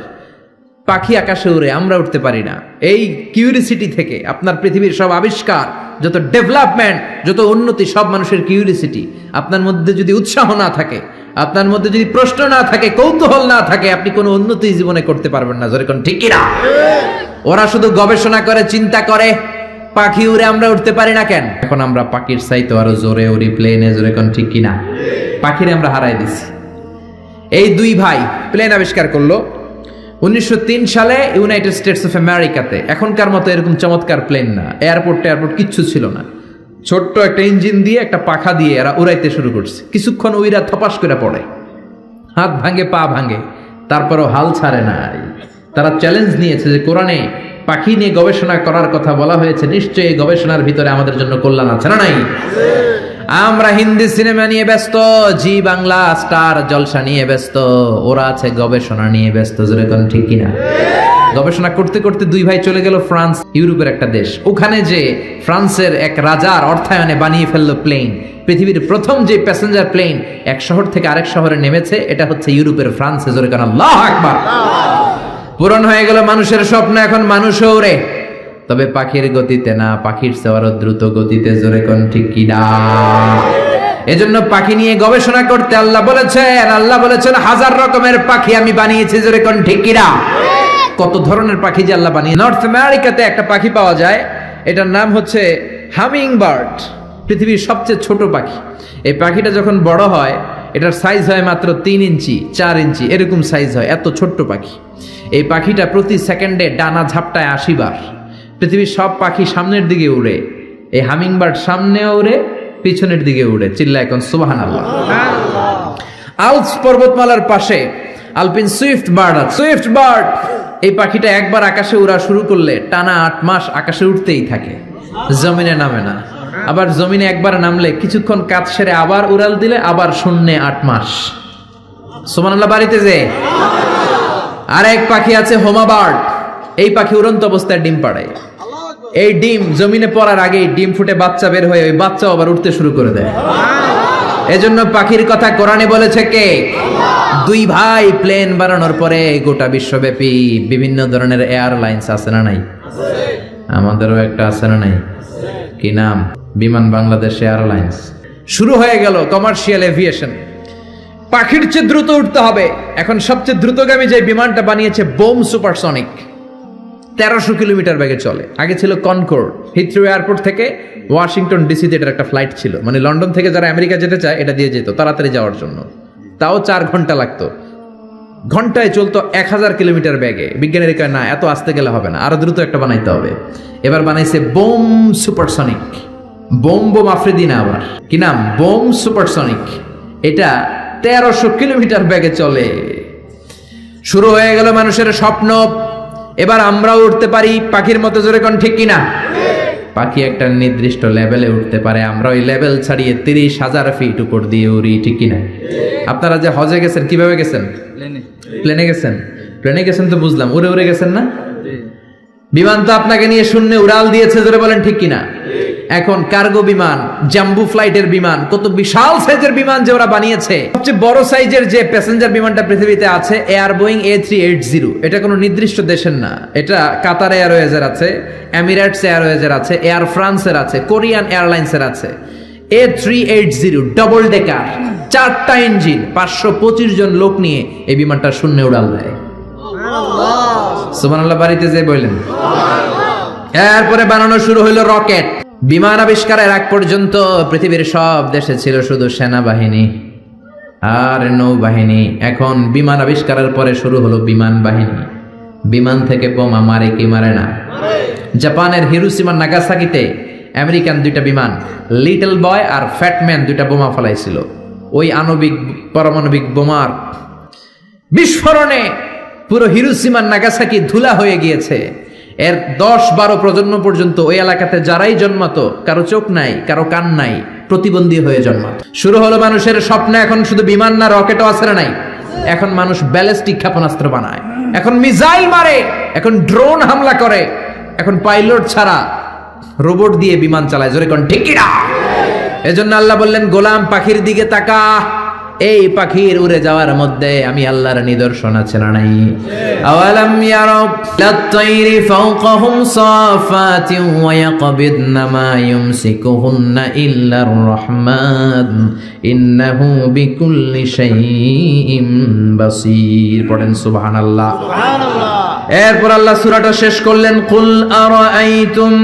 পাখি আকাশে উড়ে, আমরা উঠতে পারি না। এই কিউরিসিটি থেকে আপনার পৃথিবীর সব আবিষ্কার, যত ডেভেলপমেন্ট, যত উন্নতি, সব মানুষের কিউরিসিটি। আপনার মধ্যে যদি উৎসাহ না থাকে, আপনার মধ্যে যদি প্রশ্ন না থাকে, কৌতূহল না থাকে, আপনি কোনো উন্নতি জীবনে করতে পারবেন না। যেরকম ঠিক কিনা? ওরা শুধু গবেষণা করে, চিন্তা করে। পাখি উড়ে, আমরা উঠতে পারি না কেন? এখন আমরা পাখির চাইতে আরো জোরে উড়ি প্লেনে। যেরকম ঠিক কিনা? পাখিরে আমরা হারাই দিছি। এই 2 ভাই প্লেন আবিষ্কার করলো 1903 সালে ইউনাইটেড স্টেটস অফ আমেরিকাতে। এখনকার মতো এরকম চমৎকার প্লেন না, এয়ারপোর্ট কিচ্ছু ছিল না। ছোট্ট একটা ইঞ্জিন দিয়ে, একটা পাখা দিয়ে এরা উড়াইতে শুরু করছে। কিছুক্ষণ উইরা থপাস করে পড়ে, হাত ভাঙে, পা ভাঙে, তারপরও হাল ছাড়ে না। তারা চ্যালেঞ্জ নিয়েছে যে কোরআনে পাখি নিয়ে গবেষণা করার কথা বলা হয়েছে, নিশ্চয়ই এই গবেষণার ভিতরে আমাদের জন্য কল্যাণ আছে না নাই? আমরা হিন্দি সিনেমা নিয়ে ব্যস্ত, জি বাংলা স্টার জলসা নিয়ে ব্যস্ত, ওরা আছে গবেষণা নিয়ে ব্যস্ত। যেরকম ঠিক কিনা? গবেষণা করতে করতে 2 ভাই চলে গেল ফ্রান্স, ইউরোপের একটা দেশ। ওখানে যে ফ্রান্সের এক রাজার অর্থায়নে বানিয়ে ফেললো প্লেন। পৃথিবীর প্রথম যে প্যাসেঞ্জার প্লেন এক শহর থেকে আরেক শহরে নেমেছে, এটা হচ্ছে ইউরোপের ফ্রান্সে। যেরকম আল্লাহু আকবার। পূরণ হয়ে গেল মানুষের স্বপ্ন, এখন মানুষও উড়ে, তবে পাখির গতিতে না, পাখির চেয়ে আরো দ্রুত গতিতে। জোরে কোন ঠিক কিনা? এজন্য পাখি নিয়ে গবেষণা করতে আল্লাহ বলেছেন 1000 রকমের পাখি আমি বানিয়েছি। জোরে কোন ঠিক কিনা? কত ধরনের পাখি যে আল্লাহ বানিয়ে। নর্থ আমেরিকাতে একটা পাখি পাওয়া যায়, এটার নাম হচ্ছে হামিং বার্ড। পৃথিবীর সবচেয়ে ছোট পাখি। এই পাখিটা যখন বড় হয়, এটার সাইজ হয় মাত্র 3 ইঞ্চি 4 ইঞ্চি এরকম সাইজ হয়, এত ছোট্ট পাখি। এই পাখিটা প্রতি সেকেন্ডে ডানা ঝাপটায় 80 বার। পৃথিবীর সব পাখি সামনের দিকে উড়ে, এই হামিংবার্ড সামনেও উড়ে, পিছনের দিকে উড়ে। চিল্লা এখন সুবহানাল্লাহ। আলপস পর্বতমালার পাশে আলপিন সুইফট বার্ড আছে। সুইফট বার্ড এই পাখিটা একবার আকাশে উড়া শুরু করলে টানা 8 মাস আকাশে উঠতেই থাকে, জমিনে নামে না। আবার জমিনে একবার নামলে কিছুক্ষণ কাজ সেরে আবার উড়াল দিলে আবার শূন্যে 8 মাস। সুবহানাল্লাহ বাড়িতে যে। আরেক পাখি আছে হোমা বার্ড। এই পাখি উড়ন্ত অবস্থায় ডিম পাড়ায়। এই ডিম জমিনে পড়ার আগেই ডিম ফুটে বাচ্চা বের হয়ে ওই বাচ্চাও আবার উঠতে শুরু করে দেয়। এজন্য পাখির কথা কোরআনে বলেছে কে? 2 ভাই প্লেন বানানোর পরে গোটা বিশ্বব্যাপী বিভিন্ন ধরনের এয়ারলাইন্স আছে না নাই? আমাদেরও একটা আছে না নাই? কি নাম? বিমান বাংলাদেশ এয়ারলাইন্স। শুরু হয়ে গেল কমার্শিয়াল এভিয়েশন। পাখির চেয়ে দ্রুত উঠতে হবে। এখন সবচেয়ে দ্রুতগামী যে বিমানটা বানিয়েছে বোম সুপারসনিক, 1300 কিলোমিটার বেগে চলে। আগে ছিল কনকর্ড, হিথ্রো এয়ারপোর্ট থেকে ওয়াশিংটন ডিসিতে এটার একটা ফ্লাইট ছিল, মানে লন্ডন থেকে যারা আমেরিকা যেতে চায় এটা দিয়ে যেত তাড়াতাড়ি যাওয়ার জন্য। তাও 4 ঘন্টা লাগতো। ঘন্টায় চলতো 1000 কিলোমিটার বেগে। বিজ্ঞানীরা কয় না, এত আস্তে গেলে হবে না, আরো দ্রুত একটা বানাইতে হবে। এবার বানাইছে বোম সুপারসনিক। বোম আফ্রিদি না, আবার কি নাম? Bomb supersonic. এটা 1300 কিলোমিটার বেগে চলে। শুরু হয়ে গেল মানুষের স্বপ্ন, এবার আমরাও উঠতে পারি পাখির মতো। জোরে কোন ঠিক কিনা? পাখি একটা নির্দিষ্ট লেভেলে উঠতে পারে, আমরা ওই লেভেল ছাড়িয়ে 30,000 ফিট উপর দিয়ে উড়ি, ঠিক কিনা? আপনারা যে হজে গেছেন কিভাবে গেছেন? প্লেনে গেছেন। প্লেনে গেছেন তো বুঝলাম, উড়ে উড়ে গেছেন না? বিমান তো আপনাকে নিয়ে শূন্যে উড়াল দিয়েছে, জোরে বলেন ঠিক কিনা? এখন কার্গো বিমান, জাম্বু ফ্লাইটের বিমান, কত বিশাল সাইজের বিমান যে ওরা বানিয়েছে। সবচেয়ে বড় সাইজের যে প্যাসেঞ্জার বিমানটা পৃথিবীতে আছে এয়ার বোয়িং A380। এটা কোনো নির্দিষ্ট দেশের না, এটা কাতার এয়ারওয়েজের আছে, এমিরেটস এয়ারওয়েজের আছে, এয়ার ফ্রান্সের আছে, কোরিয়ান এয়ারলাইন্সের আছে। A380 ডবল ডেকার, 4টা ইঞ্জিন, 525 জন লোক নিয়ে এই বিমানটা শূন্যে উড়াল দেয়। সুবহানাল্লাহ বাড়িতে যে বললেন। এরপরে বানানো শুরু হলো রকেট। বিমান আবিষ্কারের আগ পর্যন্ত পৃথিবীর সব দেশে ছিল শুধু সেনাবাহিনী আর নৌবাহিনী। এখন বিমান আবিষ্কারের পরে শুরু হলো বিমান বাহিনী। বিমান থেকে বোমা মারে কি মারে না? জাপানের হিরোশিমা নাগাসাকিতে আমেরিকান 2টা বিমান, লিটল বয় আর ফ্যাটম্যান, 2টা বোমা ফলাইছিল। ওই আণবিক পারমাণবিক বোমার বিস্ফোরণে পুরো হিরোশিমা নাগাসাকি ধুলা হয়ে গিয়েছে। এর 10-12 প্রজন্ম পর্যন্ত ওই এলাকাতে যারাই জন্মাতো, কারো চোখ নাই, কারো কান নাই, প্রতিবন্ধী হয়ে জন্মাতো। শুরু হলো মানুষের স্বপ্ন। এখন শুধু বিমান না, রকেটও আছে না নাই? এখন মানুষ ব্যালিস্টিক ক্ষেপণাস্ত্র বানায়, এখন মিসাইল মারে, এখন ড্রোন হামলা করে, এখন পাইলট ছাড়া রোবট দিয়ে বিমান চালায়। জোরে কোন ঠিক কিনা? এজন্য আল্লাহ বললেন, গোলাম পাখির দিকে তাকা। এই পাখির উড়ে যাওয়ার মধ্যে আমি আল্লাহর নিদর্শন আছে না নাই? আওয়ালাম ইয়ারাউ লাত-তাইরি ফাওকাহুম সাফাতিন ওয়া ইয়াকবিদনা মা ইউমসিকুহুন্না ইল্লার রাহমান ইন্নাহু বিকুল্লি শাইইন বাসীর। পড়েন সুবহানাল্লাহ। এরপর আল্লাহ সূরাটা শেষ করলেন, কুল আরাআইতুম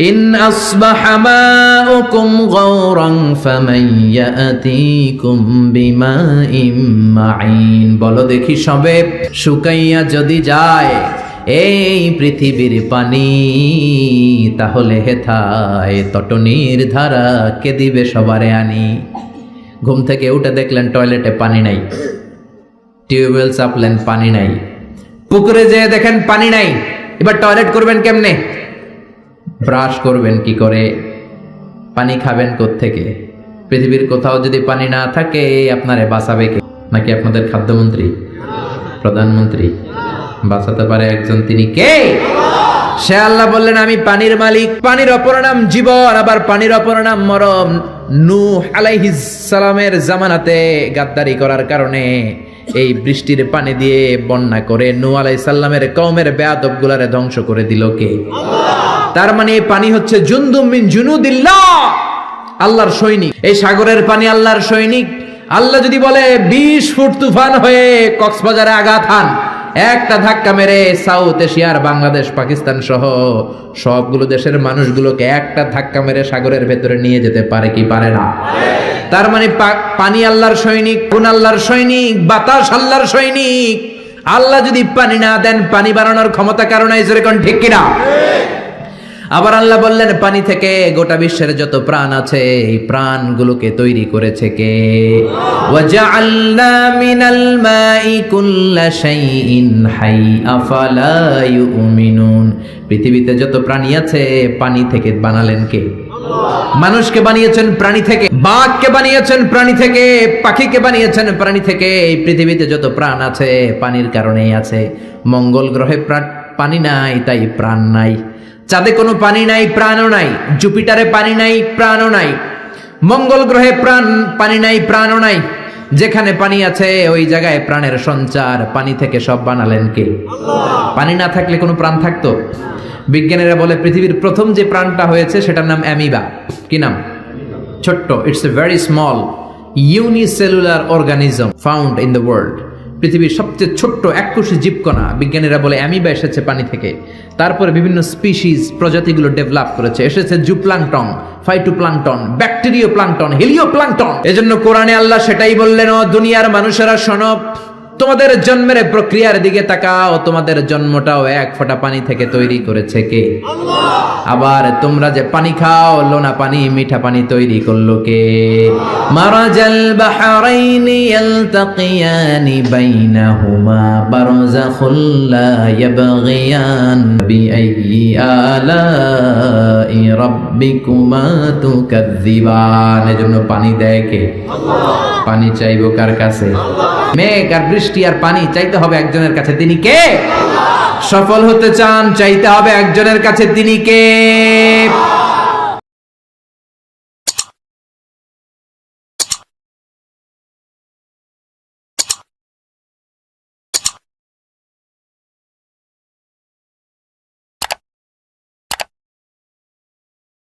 ইন আসবাহা মাউকুম গাওরান ফামান ইয়াতিকুম বিমাইন মাইন। বলো দেখি, সবে শুকাইয়া যদি যায় এই পৃথিবীর পানি, তাহলে হেথায় তটনির ধারা কে দিবে সবারে আনি। ঘুম থেকে উঠে দেখলেন টয়লেটে পানি নাই, টিউবওয়েল চাপলেন পানি নাই, পুকুরে যেয়ে দেখেন পানি নাই। এবার টয়লেট করবেন কেমনে? ব্রাশ করবেন কি করে? পানি খাবেন কোত্থেকে? পৃথিবীর কোথাও যদি পানি না থাকে আপনারে বাঁচাবে কে? নাকি আপনাদের খাদ্যমন্ত্রী, প্রধানমন্ত্রী? বাঁচাতে পারে একজন, তিনি কে? সে আল্লাহ বললেন, আমি পানির মালিক। পানির অপর নাম জীবন, আবার পানির অপর নাম মরণ। নূহ আলাইহিস সালামের জামানাতে গাদ্দারি করার কারণে এই বৃষ্টির পানি দিয়ে বন্যা করে নূহ আলাইহিস সালামের কওমের বেয়াদবগুলারে ধ্বংস করে দিল কে? তার মানে এই পানি হচ্ছে জুনদুম মিন জুনুদিল্লাহ, আল্লাহর সৈনিক। এই সাগরের পানি আল্লাহর সৈনিক। আল্লাহ যদি বলে 20 ফুট তুফান হয়ে কক্সবাজারে আঘাত হান, একটা ধাক্কা মেরে সাউথ এশিয়ার বাংলাদেশ, পাকিস্তান সহ সবগুলো দেশের মানুষগুলোকে একটা ধাক্কা মেরে সাগরের ভেতরে নিয়ে যেতে পারে কি পারে না? তার মানে পানি আল্লাহর সৈনিক, কোন আল্লাহর সৈনিক? বাতাস আল্লাহর সৈনিক। আল্লাহ যদি পানি না দেন, পানি বানানোর ক্ষমতা কারো নাই। জোরে কোন ঠিক কিনা? আবার আল্লাহ বললেন, পানি থেকে গোটা বিশ্বের যত প্রাণ আছে এই প্রাণগুলোকে তৈরি করেছে কে? ওয়াজআলনা মিনাল মাই কুল্লা শাইইন হাই আফালা ইউমিনুন। পৃথিবীতে যত প্রাণী আছে পানি থেকে বানালেন কে? মানুষকে বানিয়েছেন প্রাণী থেকে, বাঘকে বানিয়েছেন প্রাণী থেকে, পাখিকে বানিয়েছেন প্রাণী থেকে। এই পৃথিবীতে যত প্রাণ আছে পানির কারণেই আছে। মঙ্গল গ্রহে পানি নাই, তাই প্রাণ নাই। চাঁদে কোনো পানি নাই, প্রাণও নাই। জুপিটারে পানি নাই, প্রাণও নাই। মঙ্গল গ্রহে পানি নাই, প্রাণও নাই। যেখানে পানি আছে ওই জায়গায় প্রাণের সঞ্চার। পানি থেকে সব বানালেন কে? পানি না থাকলে কোনো প্রাণ থাকতো? বিজ্ঞানীরা বলে পৃথিবীর প্রথম যে প্রাণটা হয়েছে সেটার নাম অ্যামিবা। কি নাম? ছোট্ট, it's a very small unicellular organism found in the world. পৃথিবীর সবচেয়ে ছোট্ট এককোষী জীবকণা, বিজ্ঞানীরা বলে অ্যামিবা এসেছে পানি থেকে। তারপরে বিভিন্ন স্পিসিস প্রজাতিগুলো ডেভেলপ করেছে, এসেছে zooplankton, phytoplankton, bacterio plankton, Helio plankton. এজন্য কোরআনে আল্লাহ সেটাই বললেন, ও দুনিয়ার মানুষেরা শোনো, তোমাদের জন্মের প্রক্রিয়ার দিকে তাকাও, তোমাদের জন্মটাও এক ফোঁটা পানি থেকে তৈরি করেছে কে? আবার তোমরা যে পানি খাও, লোনা পানি, মিঠা পানি তৈরি করলো কে? মারাজাল বাহরাইনি ইয়ালতাকিয়ানি বাইনাহুমা বারযাখুল লা ইয়াবগিয়ান বিআইয়ি আলাই রাব্বিকুমা তুকাযযিবান। এজন্য পানি দেয় কে? পানি চাইবো কার কাছে? মেঘ আর বৃষ্টি আর পানি চাইতে হবে একজনের কাছে, তিনি কে? সফল হতে চান, চাইতে হবে একজনের কাছে, তিনি কে?